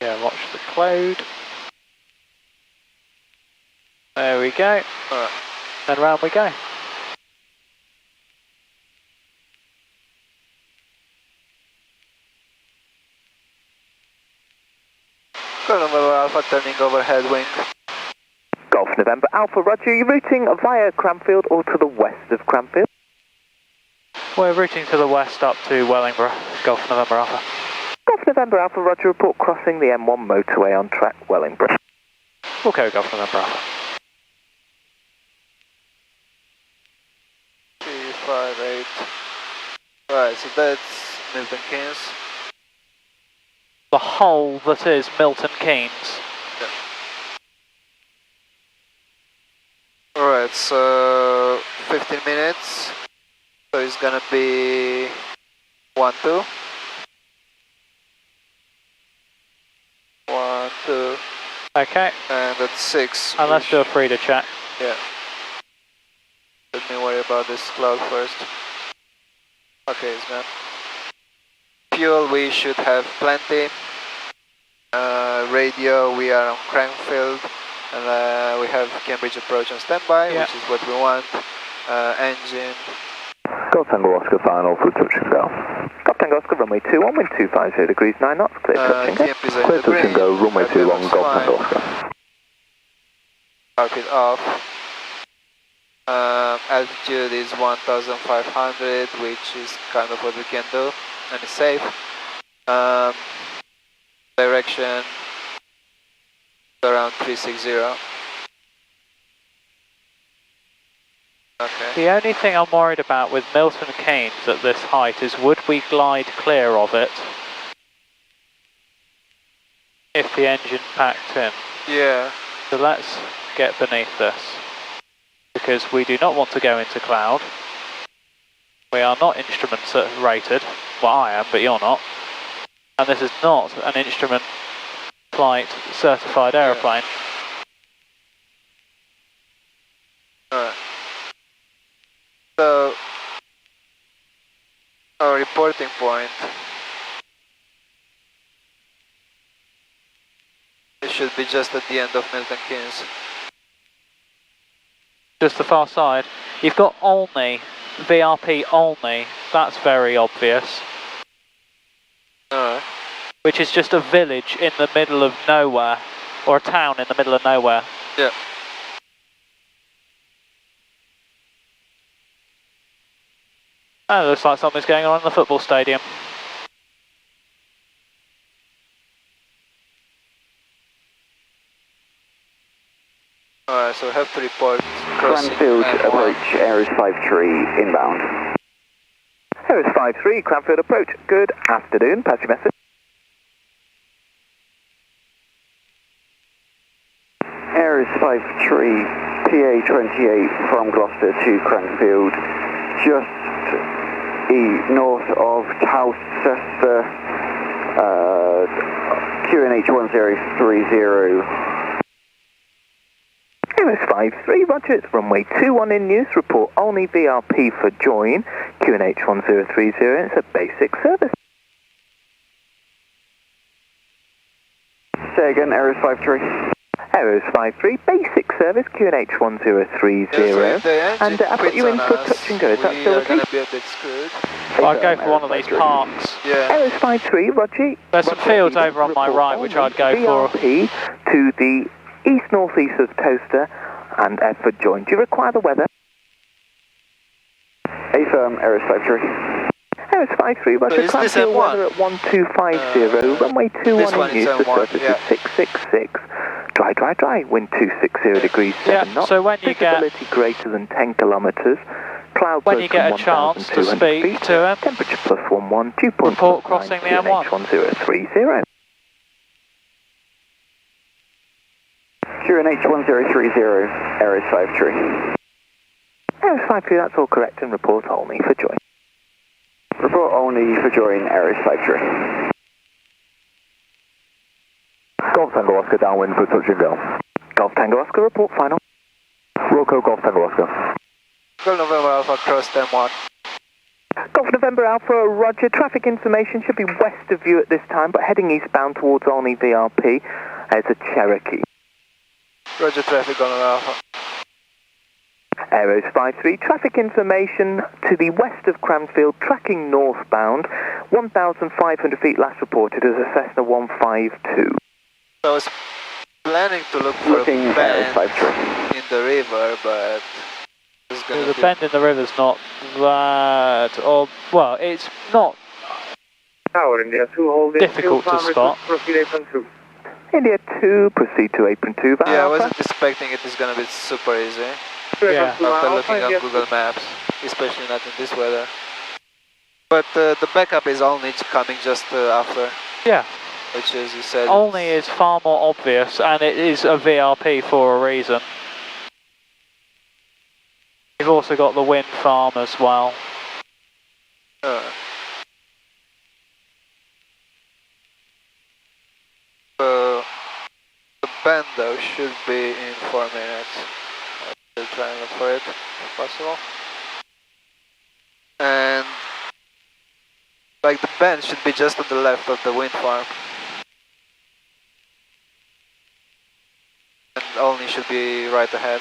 Yeah, watch the cloud. There we go. Alright. Then round we go. November Alpha turning overhead Wing. Golf November Alpha, roger. You're routing via Cranfield or to the west of Cranfield? We're routing to the west up to Wellingborough, Golf November Alpha. Golf November Alpha, roger. Report crossing the M1 motorway on track Wellingborough. Okay, Golf November Alpha. 358. Right, so that's Milton Keynes. The hole that is Milton Keynes. Yeah. Alright, so 15 minutes. So it's gonna be 1-2. 1-2. Okay. And that's 6. And let's do a free to check. Yeah. Let me worry about this cloud first. Okay, it's gone. Fuel we should have plenty. Radio we are on Cranfield. And we have Cambridge approach on standby, which is what we want. Engine. Golf Tango Oscar final for touch and go. Golf Tango Oscar runway 21, wind 250 degrees 9 knots, clear touch and go. Clear touch and go, runway 21, Golf Tango Oscar. Park it off. Altitude is 1,500, which is kind of what we can do, and it's safe. Direction Around 360. Okay. The only thing I'm worried about with Milton Keynes at this height is would we glide clear of it if the engine packed in? Yeah. So let's get beneath this, because we do not want to go into cloud. We are not instrument rated. Well, I am, but you're not. And this is not an instrument flight certified aeroplane. Alright. So, our reporting point, it should be just at the end of Milton Keynes. Just the far side. You've got Olney, VRP Olney, that's very obvious. Alright. Which is just a village in the middle of nowhere, or a town in the middle of nowhere. Yeah. Oh, looks like something's going on in the football stadium. Alright, so we have to report crossing Cranfield M1. approach, Aeros 53 inbound. Aeros 53, Cranfield approach. Good afternoon, pass your message. Aeros 53, PA28 from Gloucester to Cranfield, just north of Towcester, QNH 1030. Aeros 53, roger, it's runway 21 in use, report only VRP for join, QNH 1030, it's a basic service. Say again, Aeros 53. Aeros 53, basic service, QNH 1030, and I've got you in for touch and go, is that still okay? We're going to be a bit screwed. I'd go for one of these parks. Yeah. Aeros 53, roger. There's some fields over on my right which I'd go for. VRP to the east-northeast of Toaster and F for join. Do you require the weather? Affirm, Aeros 53. Aeros 53, roger, Cranfield weather at 1250, runway 21 in use, the surface is 666. Dry, wind 260 degrees 7 knots, so when you visibility greater than 10 kilometres, cloud when you get a chance to speak feet, to him, temperature +11, dew point report crossing the M1. 1030. QNH 1030, Aeros 53. Aeros 53, that's all correct, and report only for join. Report only for join, Aeros 53. Golf Tango Oscar downwind for touch and go. Golf Tango Oscar, report final. Wilco Golf Tango Oscar. Golf November Alpha, cross M1. Golf November Alpha, roger, traffic information should be west of you at this time, but heading eastbound towards Olney VRP. It's a Cherokee. Roger, traffic Golf November Alpha. Aeros 53, traffic information to the west of Cranfield, tracking northbound, 1,500 feet last reported as a Cessna 152. I was planning to look for a bend in the river, but it's gonna the bend in the river's not that, or, well, it's not difficult to spot. India 2, proceed to apron 2. Yeah, I wasn't expecting it is gonna be super easy. Yeah. After looking at Google Maps, especially not in this weather. But the backup is only coming just after. Yeah. Which is, you said... Olney is far more obvious, and it is a VRP for a reason. You've also got the wind farm as well. The bend though should be in 4 minutes. I'll try and look for it if possible. And like the bend should be just to the left of the wind farm. And only should be right ahead.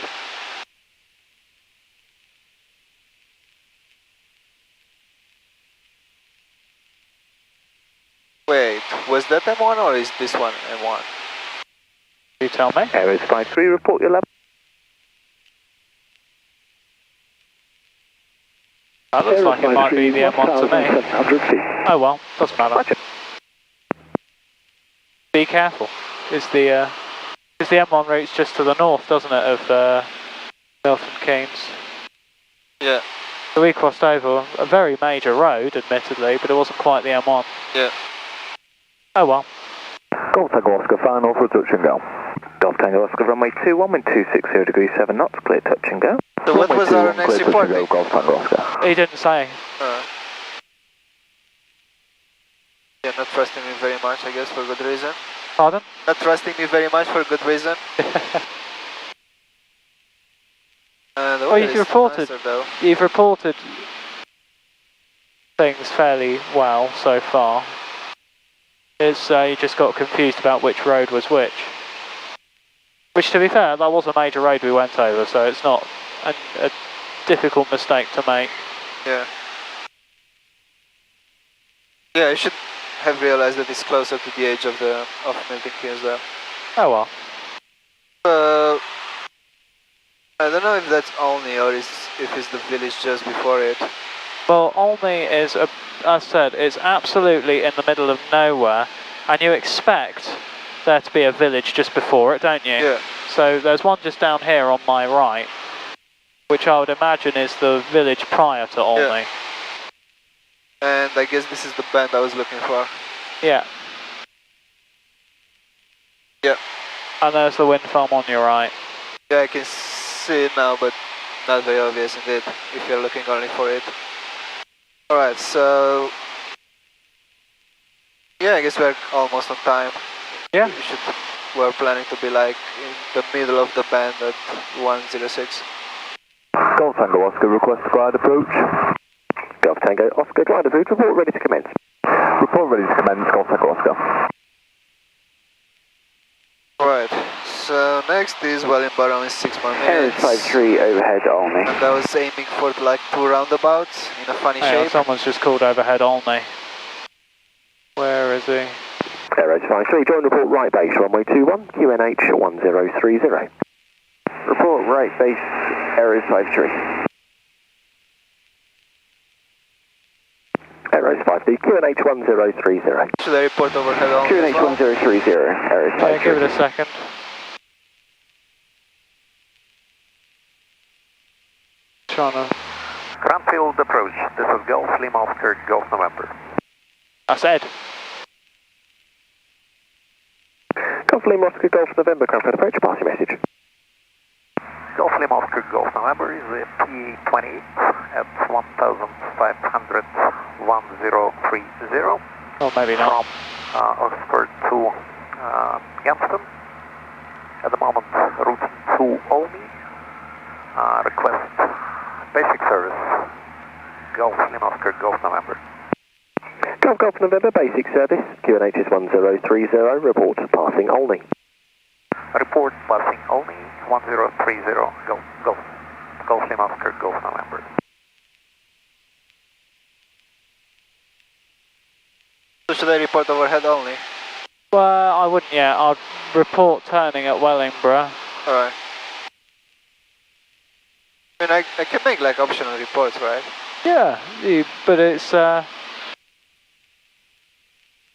Wait, was that M1 or is this one M1? You tell me. Aeros 53, report your level. That looks like it might be the M1 to me. Oh well, doesn't matter. Be careful, is the the M1 route's just to the north, doesn't it, of Milton Keynes? Yeah. So we crossed over a very major road, admittedly, but it wasn't quite the M1. Yeah. Oh well. Golf Tango Oscar, final for touch and go. Golf Tango Oscar, runway 21, wind 260 degrees 7 knots, clear touch and go. So what was our next report? Golf Tango Oscar. He didn't say. Yeah, not trusting me very much, I guess, for good reason. Pardon? Not trusting me very much for good reason. Well, you've reported things fairly well so far. It's you just got confused about which road was which. Which, to be fair, that was a major road we went over, so it's not a difficult mistake to make. Yeah. Yeah, I should have realized that it's closer to the edge of Milton Keynes there. Oh well. I don't know if that's Olney or if it's the village just before it. Well, Olney is, as I said, it's absolutely in the middle of nowhere, and you expect there to be a village just before it, don't you? Yeah. So there's one just down here on my right, which I would imagine is the village prior to Olney. Yeah. And I guess this is the bend I was looking for. Yeah. Yeah. And there's the wind farm on your right. Yeah, I can see it now, but not very obvious indeed, if you're looking only for it. Alright, so... yeah, I guess we're almost on time. Yeah. We're planning to be like in the middle of the band at 106. Golf Tango Oscar, request glide approach. Golf Tango Oscar, glide approach, report ready to commence. Report ready to commence, Golf Tango Oscar. Right, so next is Wellingborough in 6 more minutes. Air 53 overhead Olney. And I was aiming for like 2 roundabouts in a funny shape. Someone's just called overhead Olney. Where is he? Air 53, join report right base, runway 21, QNH 1030. Report right base, Air 53. Air 53, QNH 1030. Should I report overhead Olney? QNH 1030, Air 53. Yeah, give it a second. Trying to... Cranfield approach, this is Golf Lima Oscar, Golf November. That's Ed. Golf Lima Oscar, Golf November, Cranfield approach, passing message. Golf Lima Oscar, Golf November is a P28 at 1,500, 1030. Oh, maybe not. From Oxford to Ganston. At the moment, route to Olney. Request basic service. Golf Lima Oscar, Golf November. Golf November, basic service. QNH is 1030. Report passing Olney. Report passing Olney, 1030. Golf Lima Oscar, Golf November. So should I report overhead only? Well, I wouldn't yet. I'd report turning at Wellingborough. Alright. I mean, I can make like optional reports, right? Yeah, but it's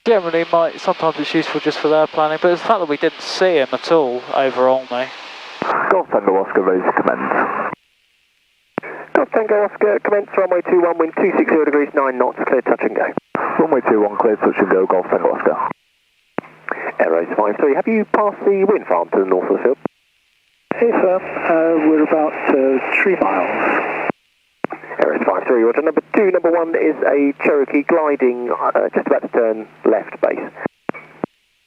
generally sometimes it's useful just for their planning, but it's the fact that we didn't see him at all over Olney. Golf Tango Oscar, ready to commence. Golf Tango Oscar, commence runway 21, wind 260 degrees 9 knots, clear touch and go. Runway 21, clear touch and go, Golf Tango Oscar. Air 53, have you passed the wind farm to the north of the field? Hey sir, we're about 3 miles. Air 53, order number 2, number 1 is a Cherokee gliding, just about to turn left base.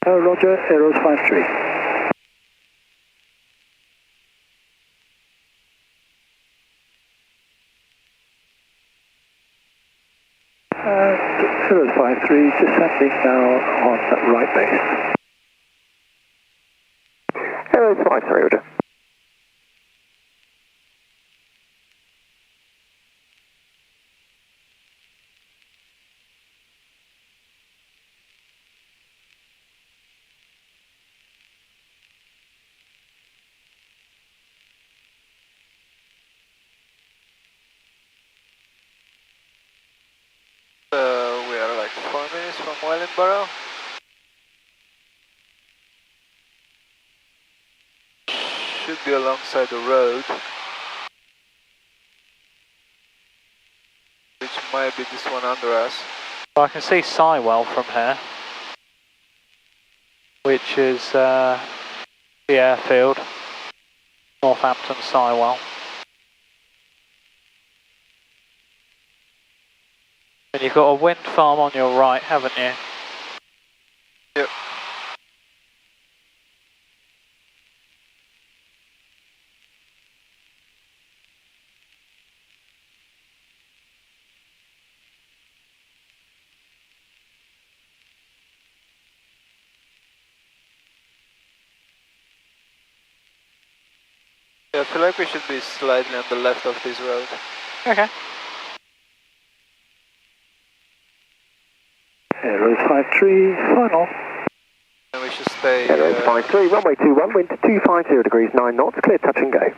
Roger, Air 53. Air 53, descending now on right base. Air 53, order. We are like 4 minutes from Wellingborough. should be alongside the road, which might be this one under us. Well, I can see Sywell from here, which is the airfield, Northampton Sywell. And you've got a wind farm on your right, haven't you? Yep. Yeah, I feel like we should be slightly on the left of this road. Okay. Aero 53, final. And we should stay... Aero 53, runway 21, wind 250 degrees, 9 knots, clear touch and go.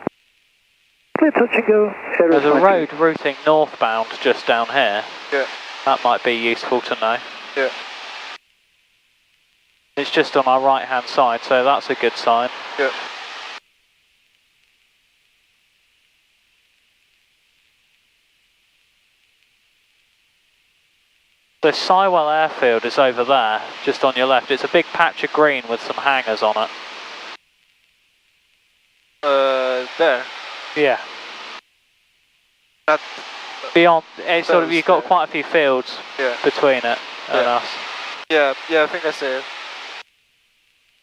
Clear touch and go, Aero There's a 53. road routing northbound just down here. Yeah. That might be useful to know. Yeah. It's just on our right hand side, so that's a good sign. Yeah. The Sywell airfield is over there, just on your left. It's a big patch of green with some hangars on it. There. Yeah. Not... Beyond, it's sort of, those you've got there. quite a few fields Yeah. between it and us. Yeah, I think I see it.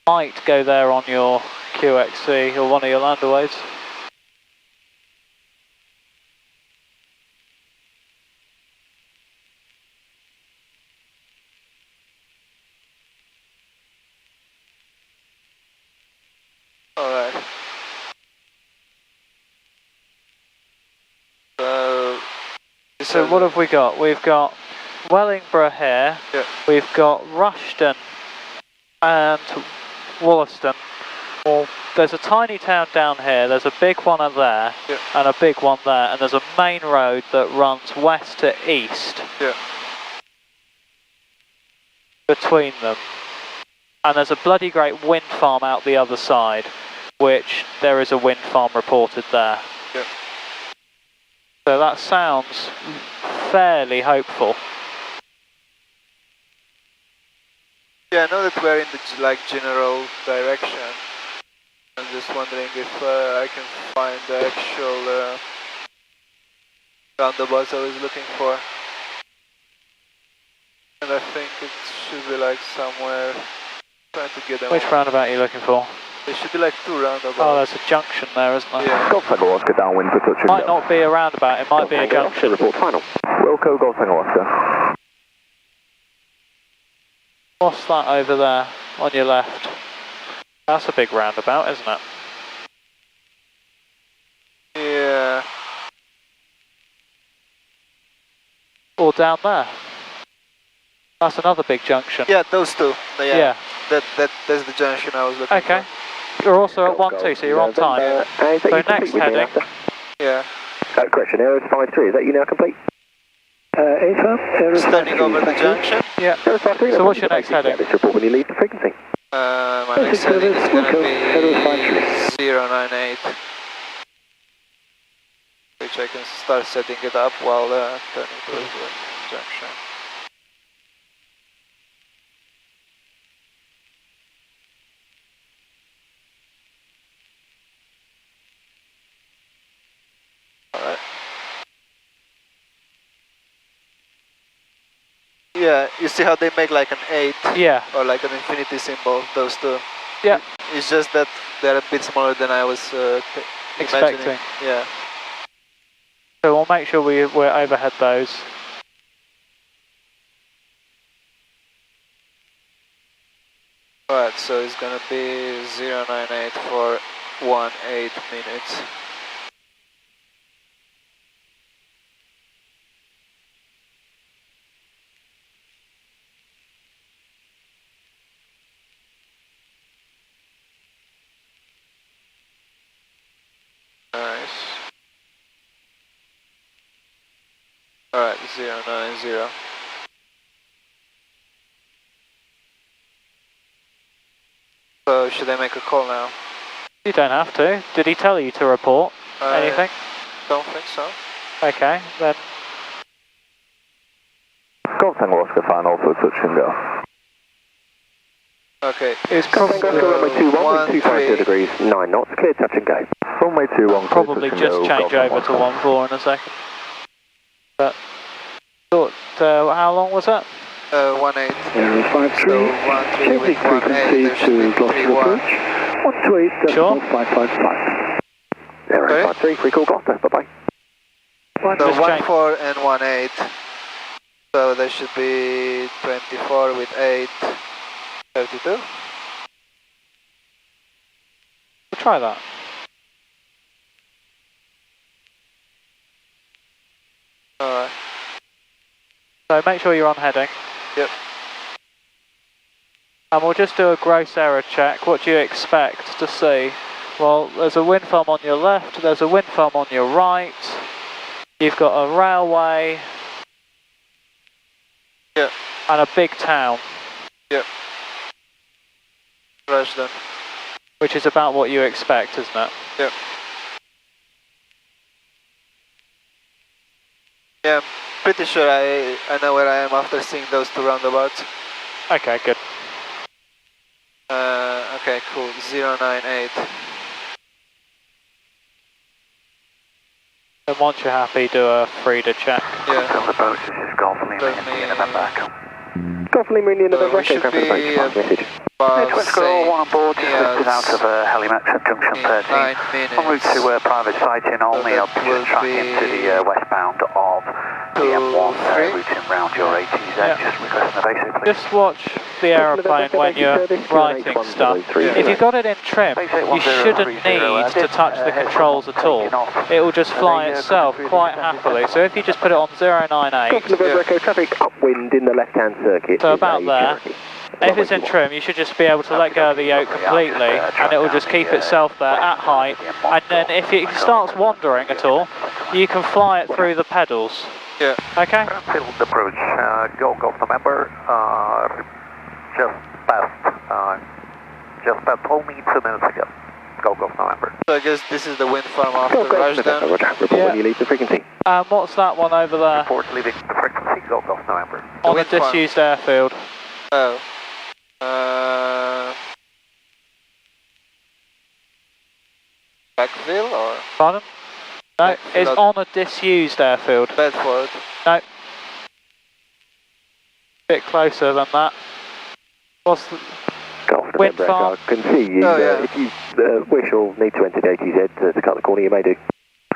Might go there on your QXC or one of your landaways. Alright. So what have we got? We've got Wellingborough here, Yeah. we've got Rushden and Wollaston. Well, there's a tiny town down here, there's a big one up there, Yeah. and a big one there, and there's a main road that runs west to east Yeah. between them. And there's a bloody great wind farm out the other side, which there is a wind farm reported there. Yeah. So that sounds fairly hopeful. Yeah, I know that we're in the like general direction. I'm just wondering if I can find the actual roundabouts I was looking for. And I think it should be like somewhere, trying to get them. Which roundabout are you looking for? There should be like two roundabouts. Oh, there's a junction there, isn't there? Yeah. Golf Tango Oscar downwind for touch and Might go. not be a roundabout, it might be a Tango Oscar, junction. report final. Wilco Golf Tango Oscar. What's that over there on your left? That's a big roundabout, isn't it? Yeah. Or down there. That's another big junction. Yeah, those two. Yeah. That's the junction I was looking Okay. for. You're also at 1-2, so you're on time. So next heading. Yeah. Correction, Aero 53, is that you now complete? AFA, Aero Standing over the junction. Yeah. Aero 53, So what's your next heading? This report when you leave the frequency. My next heading is going to be 098. Which I can start setting it up while turning towards the junction. Alright. Yeah, you see how they make like an 8? Yeah. Or like an infinity symbol, those two? Yeah. It's just that they're a bit smaller than I was Expecting. imagining. Yeah. So we'll make sure we overhead those. Alright, so it's gonna be 098 for 18 minutes. Nice. Alright, 090. So should I make a call now? You don't have to. Did he tell you to report anything? Don't think so. Okay, then. Golf Tango Oscar final for touch and go. Okay. It's Golf Tango Oscar runway 21 with 250 degrees, 9 knots, clear touch and go. Runway 21. Probably just change over to 14 in a second. But thought, how long was that? 18. 053, So 13 with changing 18, frequency there should to be Gloucester 31. approach, 128.555. Sure. 053, free call Gloucester, bye-bye. So Just change. 14 and 18. So there should be 24 with 8, 32. We'll try that. Alright. So make sure you're on heading. Yep. And we'll just do a gross error check. What do you expect to see? Well, there's a wind farm on your left, there's a wind farm on your right. You've got a railway. Yep. And a big town. Yep. Rushden. Which is about what you expect, isn't it? Yep. Yeah, I'm pretty sure I know where I am after seeing those two roundabouts. Okay, good. Okay, cool. 098. And once you're happy, do a Frida check. Yeah. Approach, this is Golf Lima India November. Golf Lima India November, we should be message. Let's go all on board, just lifted out of Halimax at junction 13. 9 minutes. En route to private sighting only, So I'll that be will tracking to be the westbound of the M1, 3. routing round your ATZ, Yeah. just requesting the basic please. Just watch the aeroplane when you're writing stuff. If you've got it in trim, you shouldn't need to touch the controls at all. It will just fly itself quite happily. So if you just put it on 098, Golf November Echo traffic upwind in the left-hand circuit. so about there. If it's in trim, you should just be able to let go of the yoke completely, and it will just keep itself there at height. And then if it starts wandering at all, you can fly it through the pedals. Yeah. Okay? Field approach, Golf November, just passed only 2 minutes ago. Golf November. So I guess this is the wind farm after Golf November, Rushden. Roger. Report when you leave the frequency. What's that one over there? Report leaving the frequency, Golf November. On the wind farm. disused airfield. Oh. Backville or Pardon? No, Bedford. it's on a disused airfield. Bedford? No. Bit closer than that. What's the... Golf Wind November Echo, farm. I can see you. Oh, yeah. If you wish or need to enter the ATZ to cut the corner, you may do.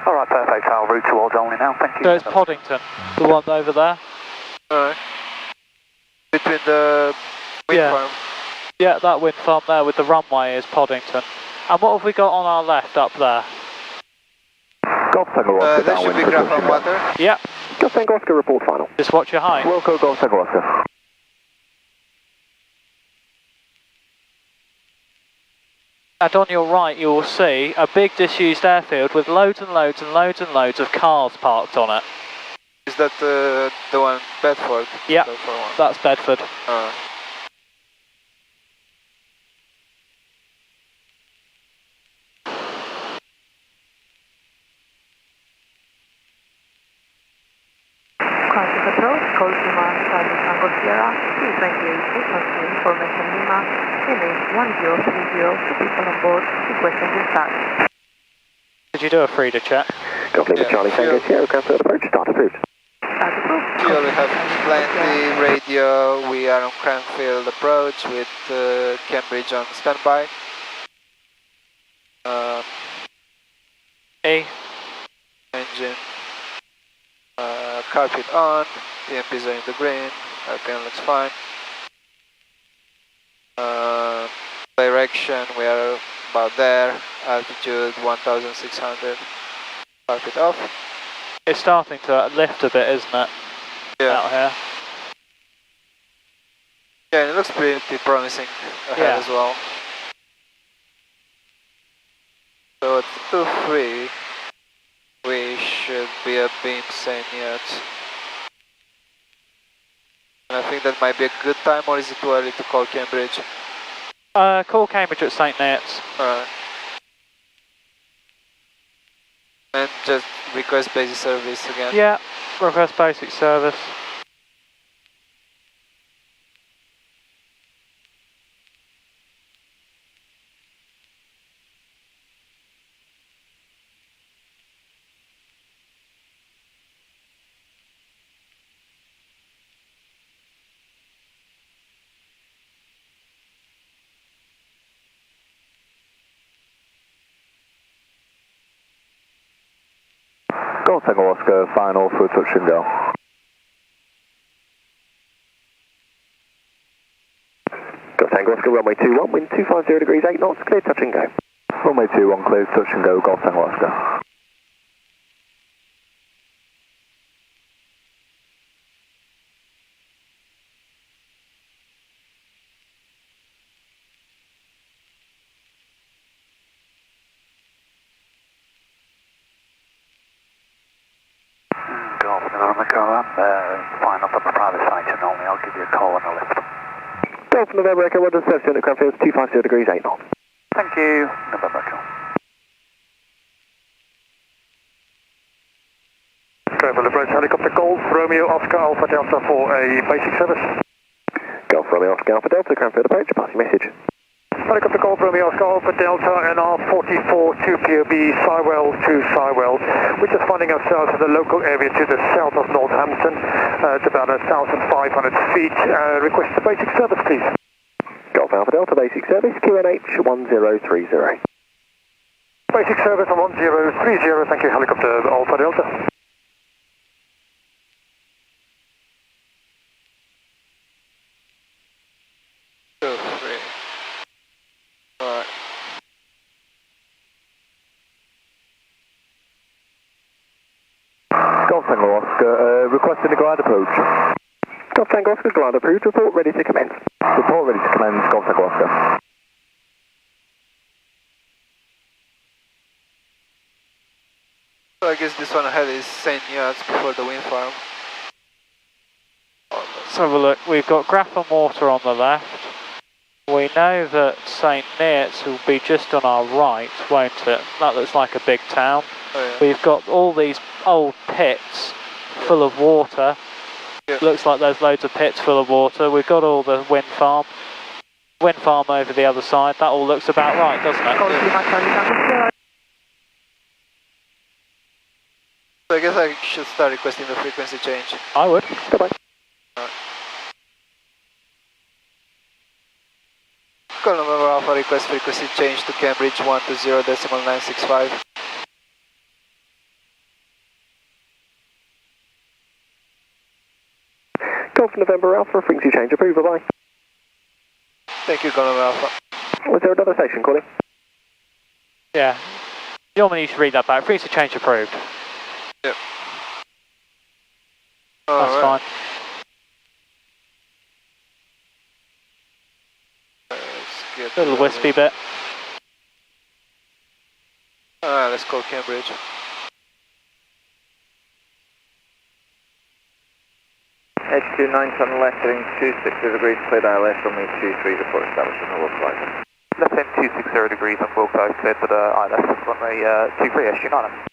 Alright, perfect, I'll route towards only now, thank you. So it's Poddington, the one over there. Alright. Between the wind Yeah. farm. Yeah, that wind farm there with the runway is Poddington. And what have we got on our left up there? Golf Tango Oscar There should be graph on water. Yep, Golf Tango Oscar report final. just watch your height. Wilco Golf Tango Oscar. And on your right you will see a big disused airfield with loads and loads and loads and loads of cars parked on it. Is that the one Bedford? Yep, Bedford one. that's Bedford. Crisis approach, call Lima, Charlie Tango Sierra, 328, frequency information Lima, NA1030, two people on board, requesting dispatch. Did you do a Frida check? Golf Lima Yeah, Charlie Tango fuel. Sierra, transfer approach, start approved. Start approved. Fuel, we have plenty, radio, we are on Cranfield approach with Cambridge on standby. E. Engine, carpet on, TMPs are in the green, RPM looks fine. Direction, we are about there, altitude 1600, carpet off. It's starting to lift a bit, isn't it? Yeah. Out here. Yeah, and it looks pretty promising ahead Yeah. as well. So at 2-3, we should be a beam St. Yates. And I think that might be a good time, or is it too early to call Cambridge? Call Cambridge at St. Neots. Alright. And just request basic service again. Yeah, request basic service. Golf Tango Oscar, final for touch and go. Golf Tango Oscar, runway 21, wind 250 degrees, 8 knots, clear touch and go. Runway 21, clear touch and go, Golf Tango Oscar. Golf November, go on. Flying up on the private site and only I'll give you a call on the lift. Golf November Echo, Roger, service unit Cranfield, 250 degrees, 8 knots. Thank you. November Echo. Cranfield approach helicopter Golf, Romeo Oscar Alpha Delta for a basic service. Golf Romeo Oscar Alpha Delta, Cranfield approach, passing message. Helicopter Golf, Romeo Oscar Alpha Delta, NR44 2POB, Sywell to Sywell. We're just finding ourselves in the local area to the south of Northampton. It's about 1,500 feet. Request a basic service, please. Golf Alpha Delta, basic service, QNH 1030. Basic service on 1030, thank you, helicopter Alpha Delta. Golf Tango Oscar, requesting a glide approach. Golf Tango Oscar, glide approved, report ready to commence. Report ready to commence, Golf Tango Oscar. So I guess this one ahead is St. Neots before the wind farm. Let's have a look. We've got Grafham Water on the left. We know that St. Neots will be just on our right, won't it? That looks like a big town. Oh, yeah. We've got all these old pits full of water. Yeah. Looks like there's loads of pits full of water. We've got all the wind farm. Wind farm over the other side. That all looks about right, doesn't it? Yeah. So I guess I should start requesting the frequency change. I would. Goodbye. Call November Alpha, request frequency change to Cambridge 120.965. Golf November Alpha, frequency change approved, bye-bye. Thank you, Call November Alpha. Was there another station calling? Yeah. You normally need to read that back. Frequency change approved. Yep. That's fine. Little wispy bit. Alright, let's call Cambridge. H29 turn left, heading 260 degrees, clear ILS, runway 23, report establishing the local flight. Left end 260 degrees on full 5, clear to the ILS, runway 23, SG9.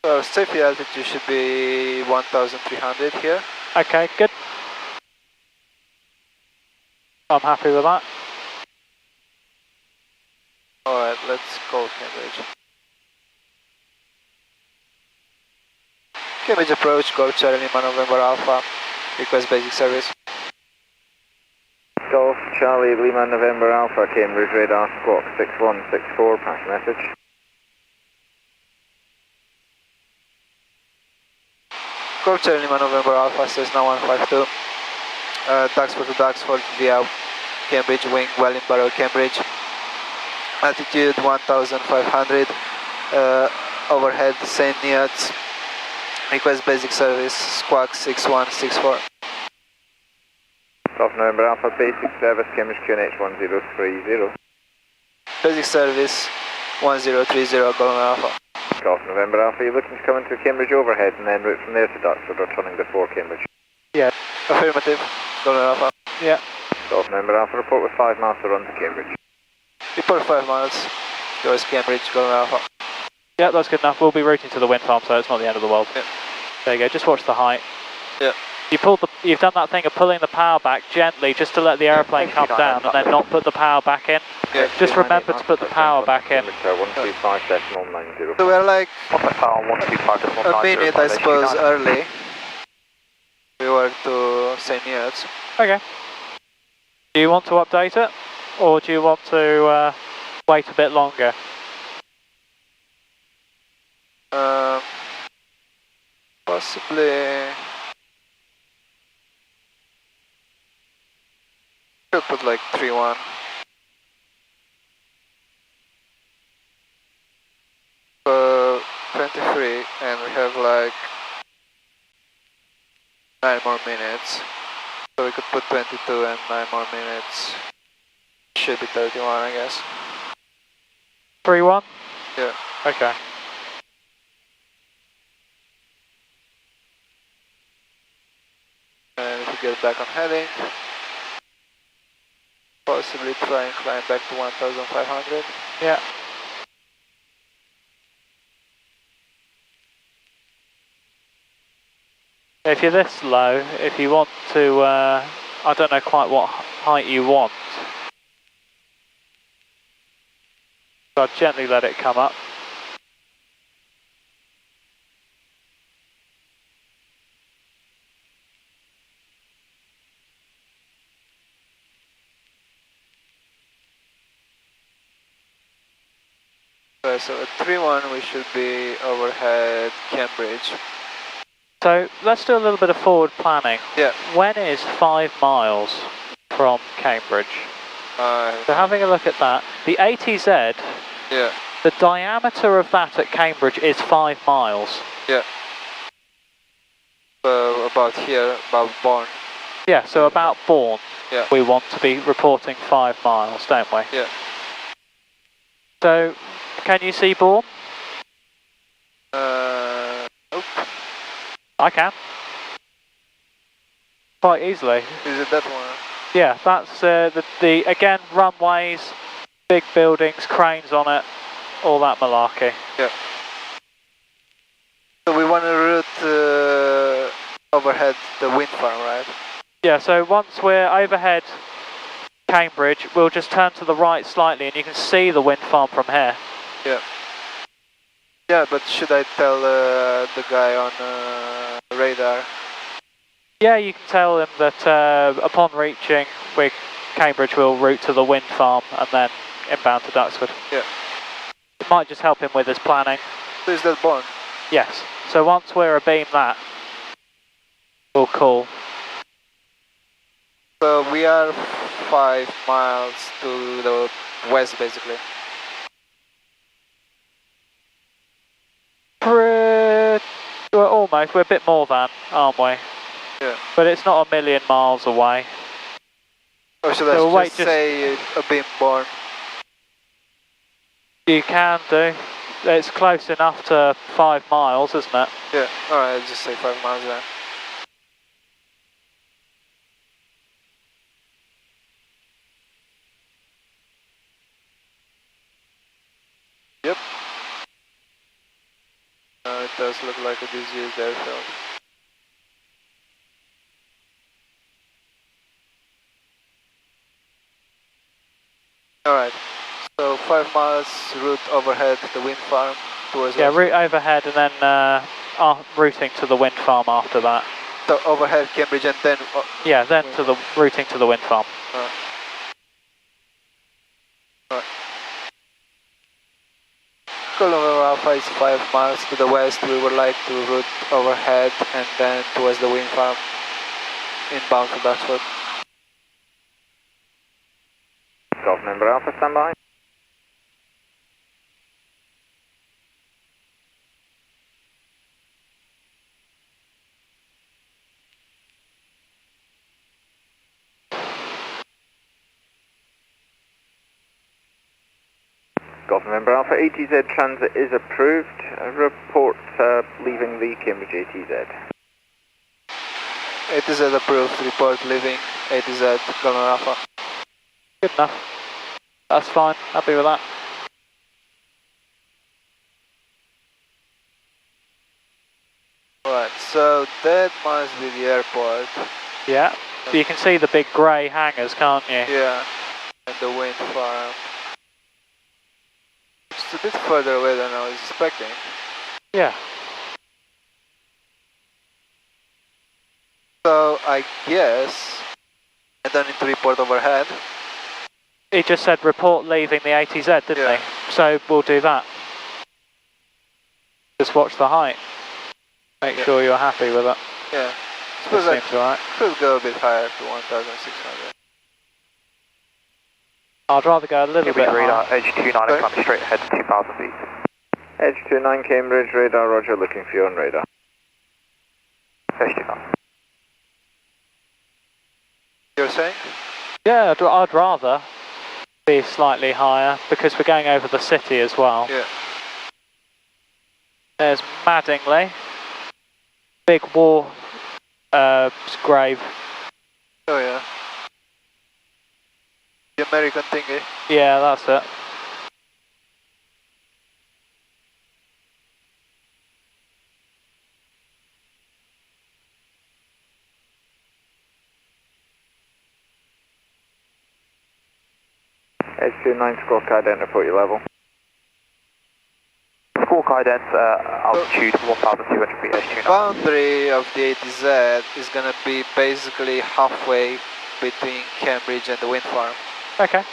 So safety altitude should be 1,300 here. Okay, good. I'm happy with that. Alright, let's call Cambridge. Cambridge approach, Golf Charlie Lima November Alpha, request basic service. Golf Charlie Lima November Alpha, Cambridge radar squawk 6164, pass message. Golf Charlie Lima November Alpha, Cessna 152. Duxford to Duxford via Cambridge wing, Wellingborough, Cambridge. Altitude 1,500. Overhead St. Neots. Request basic service, squawk 6164. Golf November Alpha, basic service, Cambridge QNH 1030. Basic service 1030, Golf Alpha. Golf November Alpha, you're looking to come into Cambridge overhead and then route from there to Duxford, or turning before Cambridge. Yeah. Affirmative. Golden Alpha. Yeah. Golf November Alpha, report with 5 miles to run to Cambridge. Report 5 miles towards Cambridge, Golden Alpha. Yeah, that's good enough. We'll be routing to the wind farm, so it's not the end of the world. Yeah. There you go, just watch the height. Yeah. You've done that thing of pulling the power back gently just to let the aeroplane come down and then not put the power back in. Yeah. Just remember to put the power back in. 125.90. So we're like power 125.90. a minute, I suppose, early. We were to St. Neots. Okay. Do you want to update it? Or do you want to wait a bit longer? Possibly. Could put like 3-1. So 23, and we have like 9 more minutes. So we could put 22 and 9 more minutes. Should be 31, I guess. 3-1? Yeah. Okay. And if we get back on heading, possibly try and climb back to 1,500. Yeah. If you're this low, if you want to, I don't know quite what height you want. So I'll gently let it come up. Okay, so at 3-1 we should be overhead Cambridge. So let's do a little bit of forward planning. Yeah. When is 5 miles from Cambridge? So having a look at that, the ATZ, yeah. the diameter of that at Cambridge is 5 miles. Yeah. So about here, about Bourne. Yeah, so about Bourne, yeah. We want to be reporting 5 miles, don't we? Yeah. So, can you see Bourne? Nope. I can. Quite easily. Is it that one? Yeah, that's the again, runways, big buildings, cranes on it, all that malarkey. Yeah. So we want to route overhead the wind farm, right? Yeah, so once we're overhead Cambridge, we'll just turn to the right slightly and you can see the wind farm from here. Yeah. Yeah, but should I tell the guy on radar? Yeah, you can tell him that upon reaching Cambridge, we'll route to the wind farm and then inbound to Duxford. Yeah. It might just help him with his planning. So is that Bourne? Yes. So once we're abeam that, we'll call. So we are 5 miles to the west, basically. Well, almost. We're a bit more than, aren't we? Yeah. But it's not a million miles away. Or should So I just say abeam Bourne? You can do. It's close enough to 5 miles, isn't it? Yeah. Alright, I'll just say 5 miles then. Yep. It does look like a disused airfield. Alright, so 5 miles route overhead the wind farm towards Yeah, route overhead and then routing to the wind farm after that. So overhead Cambridge and then... yeah, then to the routing to the wind farm. Alright. Wellingborough Alpha is 5 miles to the west. We would like to route overhead and then towards the wind farm, inbound to Duxford. Golf November Alpha, standby. Golf November Alpha, ATZ transit is approved. Report leaving the Cambridge ATZ. ATZ approved, report leaving ATZ, Golden Alpha. Good enough. That's fine, happy with that. Right, so that must be the airport. Yeah, you can see the big grey hangars, can't you? Yeah, and the wind farm. It's a bit further away than I was expecting. Yeah. So I guess I don't need to report overhead. He just said report leaving the ATZ, didn't Yeah. he? So we'll do that. Just watch the height. Make sure you're happy with it. Yeah. That Suppose I seems alright. could go a bit higher to 1,600. I'd rather go a little bit radar, higher. edge 29 and climb straight ahead to 2,000 feet. Edge 29 Cambridge, radar, roger, looking for you on radar. Edge 29. You're saying? Yeah, I'd rather be slightly higher because we're going over the city as well. Yeah. There's Madingley. Big war grave. Oh yeah. The American thingy. Yeah, that's it. Edge 29 scorecard, don't report your level. Scorecard ends altitude 1,200 feet, edge 29. Boundary of the ATZ is gonna be basically halfway between Cambridge and the wind farm. Okay.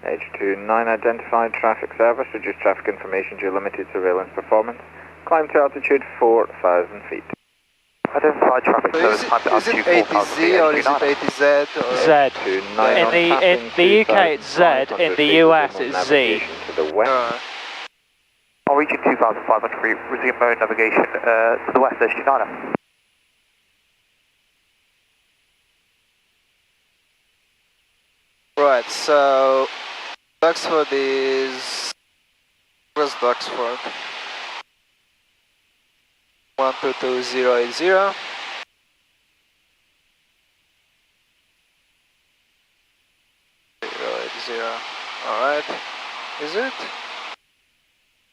Edge 29 identified, traffic service, reduce traffic information due limited surveillance performance. Climb to altitude 4,000 feet. Identified traffic So service, time to is it altitude 4,000 feet, ATZ or edge is 29. it ATZ or Z. 29 In on the passing UK it's Z, in 2,500 the feet, US resume it's Z. navigation to the west. On reaching 2,500 feet, resume mode navigation to the west, edge 29. Right, so Duxford is... Where's Duxford? 122080. Alright. Is it?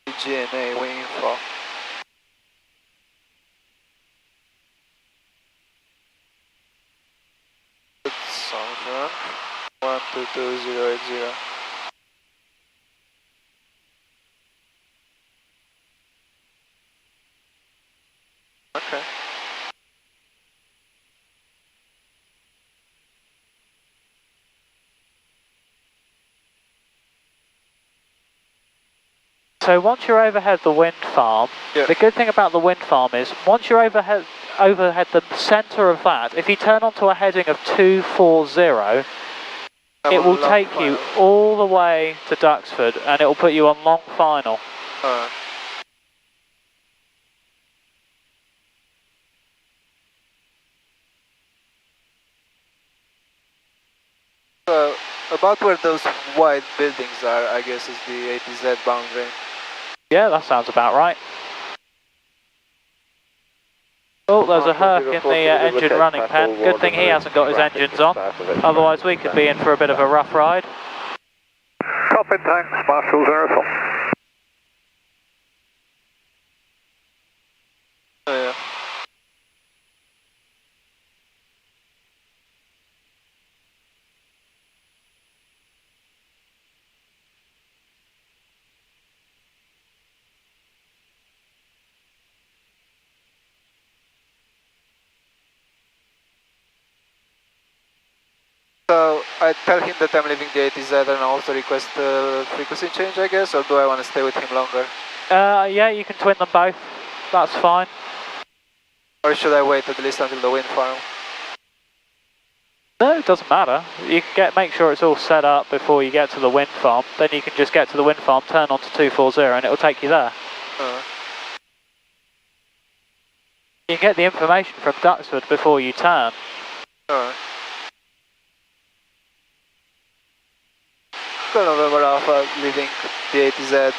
GNA wing info. That sounds wrong. 122080. Okay. So once you're overhead the wind farm, Yeah. the good thing about the wind farm is once you're overhead the centre of that, if you turn onto a heading of 240, it will take you all the way to Duxford and it will put you on long final. So, about where those white buildings are, I guess is the ATZ boundary. Yeah, that sounds about right. Oh, there's a Herc in the engine running pen. Good thing he hasn't got his engines on, otherwise we could be in for a bit of a rough ride. Copy, thanks, Marshall 04. Oh yeah. So I tell him that I'm leaving the ATZ and I also request a frequency change, I guess, or do I want to stay with him longer? Yeah, you can twin them both. That's fine. Or should I wait at least until the wind farm? No, it doesn't matter. You can make sure it's all set up before you get to the wind farm. Then you can just get to the wind farm, turn onto 240 and it'll take you there. You can get the information from Duxford before you turn. Alright. November Alpha leaving the ATZ,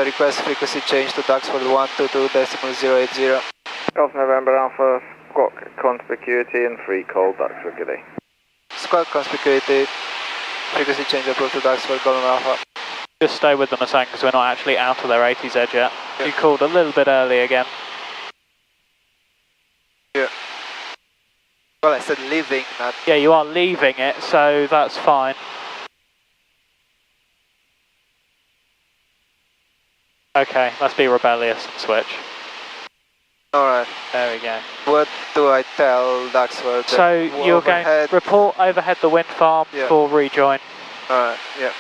request frequency change to Duxford 122.080. Golf November Alpha, Squawk conspicuity and free call Duxford, good day. Squawk conspicuity, frequency change approach to Duxford, Golden Alpha. Just stay with them a second because we're not actually out of their 80s edge yet. Yeah. You called a little bit early again. Yeah. Well, I said leaving, not... Yeah, you are leaving it, so that's fine. Okay, let's be rebellious and switch. Alright. There we go. What do I tell Duxford? So you're going to report overhead the wind farm for rejoin. Alright, yeah.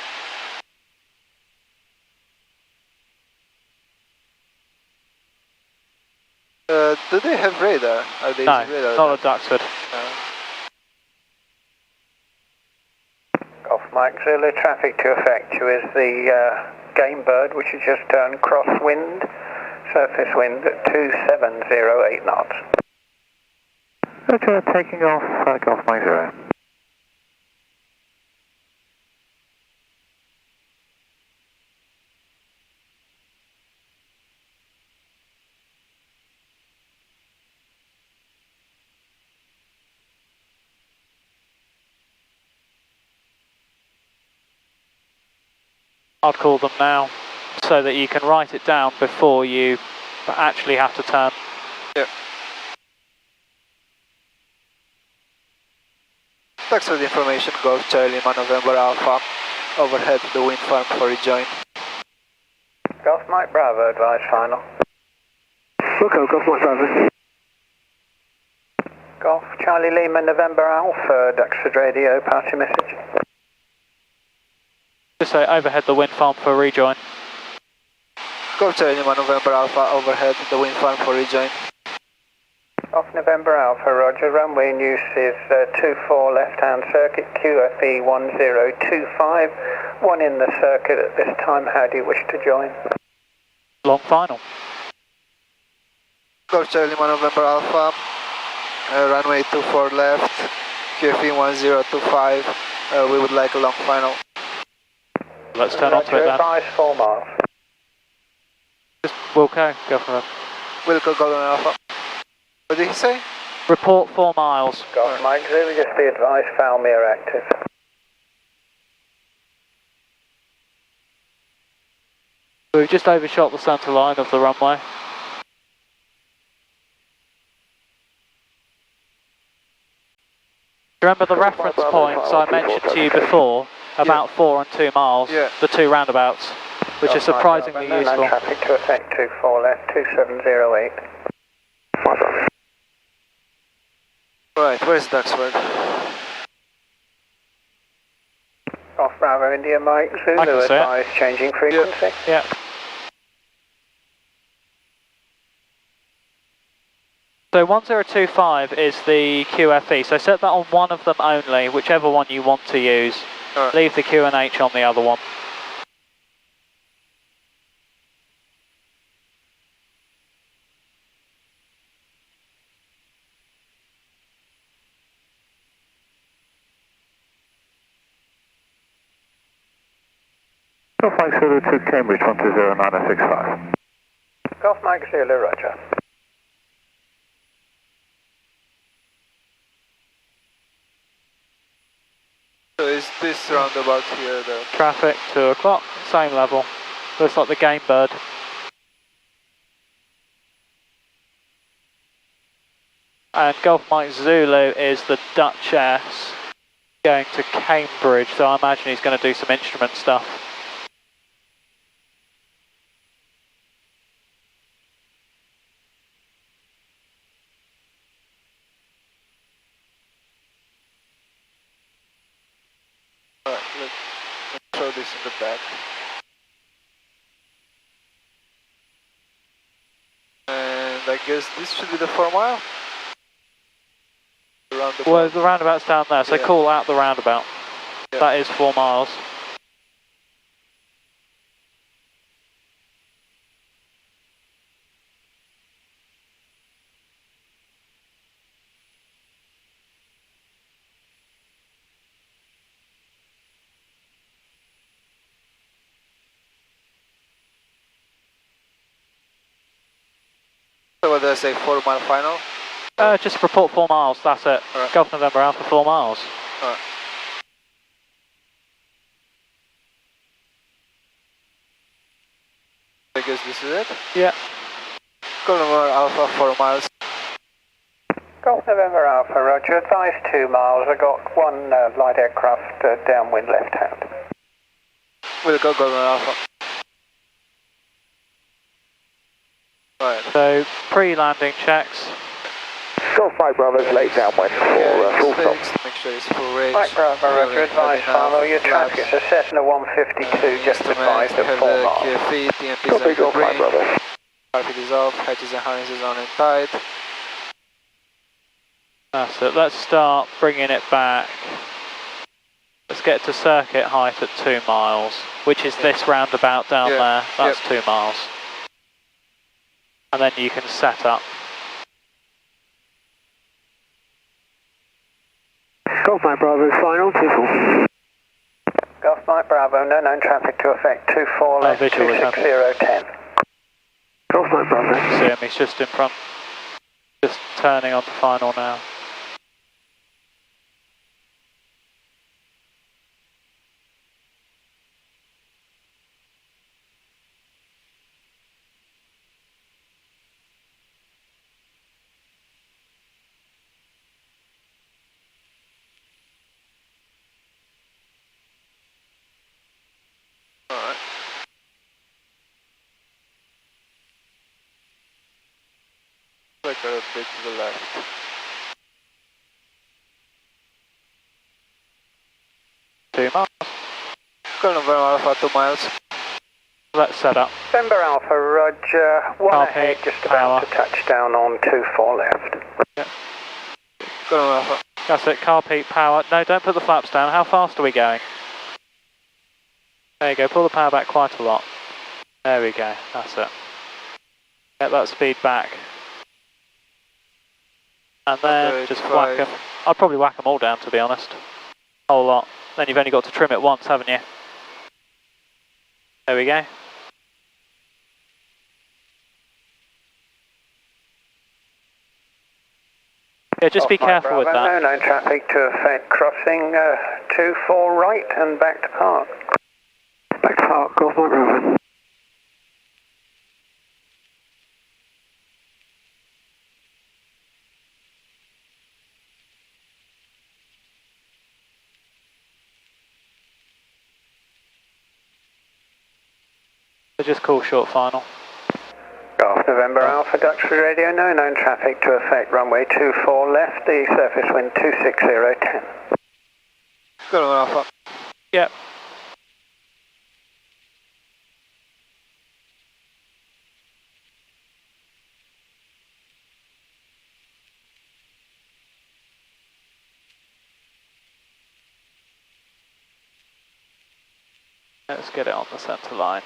Do they have radar? Are they no, radar? not at Duxford. Golf Mike Zulu, traffic to affect you is the game bird, which has just turned crosswind, surface wind at 270, 8 knots. Okay, taking off, Golf Mike Zulu. I'd call them now so that you can write it down before you actually have to turn. Yeah. Thanks for the information, Golf Charlie, November Alpha, overhead the wind farm for rejoin. Golf Mike Bravo, advise final. Okay, Golf Mike Bravo. Golf Charlie Lima, November Alpha, Duxford Radio, party message. Just say overhead the wind farm for rejoin. Golf Charlie, November Alpha, overhead the wind farm for rejoin. Off November Alpha, roger, runway in use is 24 left-hand circuit, QFE 1025, one in the circuit at this time, how do you wish to join? Long final. Golf Charlie, November Alpha, runway 24 left, QFE 1025, we would like a long final. Let's turn on to it then. Advise 4 miles. Just Wilco, go for it. Wilco, Golden Alpha. What did he say? Report 4 miles. Golf Mike Zulu, just be advised, Falmere active. We've just overshot the centre line of the runway. Remember the reference points I mentioned to you before, about 4 and 2 miles, the two roundabouts, which are surprisingly useful. Traffic to effect 24 left, 2708. Right, where's Duxford? Off Bravo India Mike Zulu, advise changing frequency. Yeah. So 1025 is the QFE, so set that on one of them only, whichever one you want to use. Right. Leave the QNH on the other one. Golf Mike Zulu to Cambridge 120965. Golf Mike Zulu, roger. So is this roundabout here the... Traffic 2 o'clock, same level. Looks like the game bird. And Golf Mike Zulu is the Duchess going to Cambridge, so I imagine he's going to do some instrument stuff. Alright, let's throw this in the back. And I guess this should be the 4 mile? Well, the roundabout's down there, so call out the roundabout. Yeah. That is 4 miles. So what did I say, 4 mile final? Just report 4 miles, that's it. Right. Golf November Alpha 4 miles. Alright. I guess this is it? Yeah. Golf November Alpha 4 miles. Golf November Alpha, roger, advise 2 miles. I got one light aircraft downwind left hand. We'll go Golf November Alpha. Right. So, pre-landing checks. Golf Mike Bravo's late downwind for full stop. Make sure it's full range. Mike Bravo, roger, advise final. Your traffic is a Cessna 152, just advised at 4 miles. QFE, TMPs Copy, and Golf Mike green. Bravo. Carpet is off, hatches and harnesses on and tight. That's it. Let's start bringing it back. Let's get to circuit height at 2 miles, which is this roundabout down there. That's 2 miles. And then you can set up. Golf Mike Bravo final, 2-4. Golf Mike Bravo, no known traffic to affect 24 left, visual, 26010. Golf Mike Bravo. See him, he's just in front. Just turning on the final now. Alright. Like a bit to the left. Two miles. Golf November Alpha 2 miles. Let's set up. November Alpha, roger, one Copy, ahead, just power. about to touch down on 24 left. Golf November Alpha. That's it, car peak power. No, don't put the flaps down. How fast are we going? There you go, pull the power back quite a lot. There we go, that's it. Get that speed back. And then just whack them. I'd probably whack them all down, to be honest. Whole lot. Then you've only got to trim it once, haven't you? There we go. Yeah, just be careful with that. No known traffic to affect crossing 24 right and back to park. Back to park, Golf Mike Bravo. So just call short final. Golf November Alpha, Duxford Radio, no known traffic to affect runway 24 left, the surface wind 26010. Golf November Alpha. Yep. Let's get it on the centre line.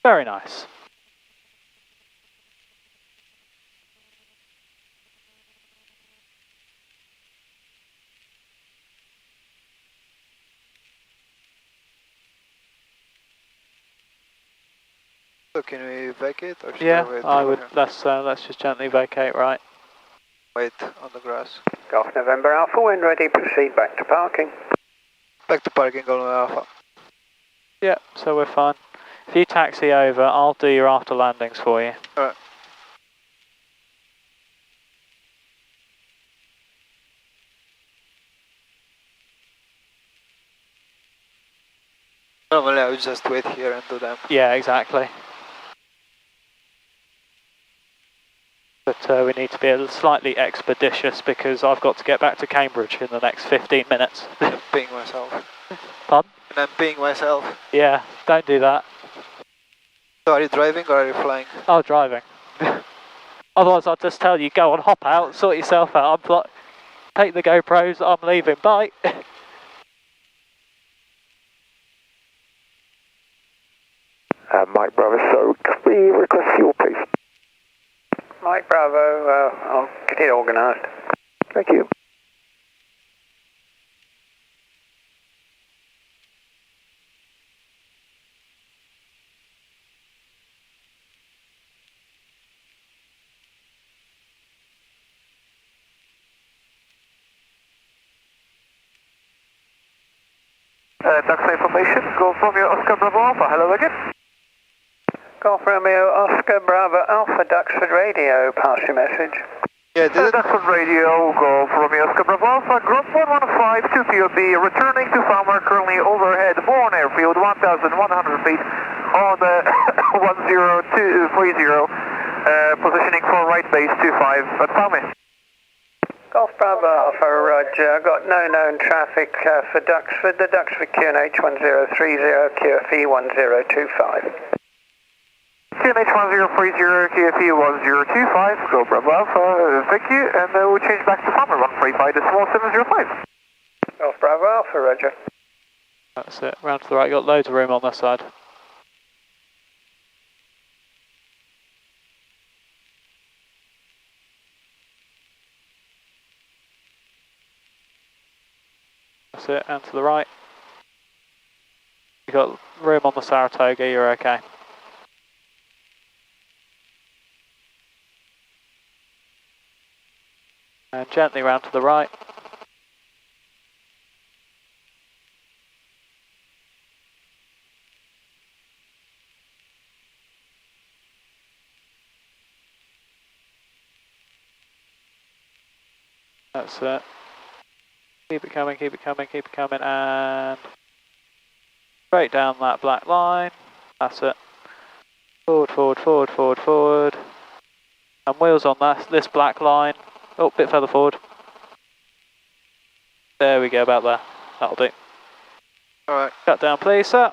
Very nice. So can we vacate or should Yeah, wait I over would. here? Let's just gently vacate, right? Wait on the grass. Golf November Alpha, when ready, proceed back to parking. Back to parking, Golf November Alpha. Yeah, so we're fine. If you taxi over, I'll do your after landings for you. Alright. Normally I would just wait here and do them. Yeah, exactly. But we need to be slightly expeditious because I've got to get back to Cambridge in the next 15 minutes. Being myself. Pardon? And I'm being myself. Yeah, don't do that. So are you driving or are you flying? Oh, driving. Otherwise I'll just tell you, go on, hop out, sort yourself out. I'm like, take the GoPros, I'm leaving, bye. Mike Bravo, so can we request fuel, please? Mike Bravo, I'll get it organised. Thank you. Duxford information, Golf Romeo Oscar Bravo Alpha, hello again. Golf Romeo Oscar Bravo Alpha Duxford Radio, pass your message. Yeah, did it? Duxford Radio, Golf Romeo Oscar Bravo Alpha, group 115, 2POB, returning to Farmer, currently overhead, Bourne Airfield, 1,100 feet on the 10230, positioning for right base 25 at Palmy. Golf Bravo Alpha, roger. Got no known traffic for Duxford. The Duxford QNH 1030, QFE 1025. QNH 1030, QFE 1025, Golf Bravo Alpha, thank you, and we'll change back to Farmer, 135 decimal 705. Golf Bravo Alpha, roger. That's it, round to the right, got loads of room on this side. That's it, and to the right. You've got room on the Saratoga, you're okay. And gently round to the right. That's it. Keep it coming, keep it coming, keep it coming, and straight down that black line. That's it. Forward, forward, forward, forward, forward. And wheels on this black line. Oh, bit further forward. There we go, about there. That'll do. Alright. Cut down, please, sir.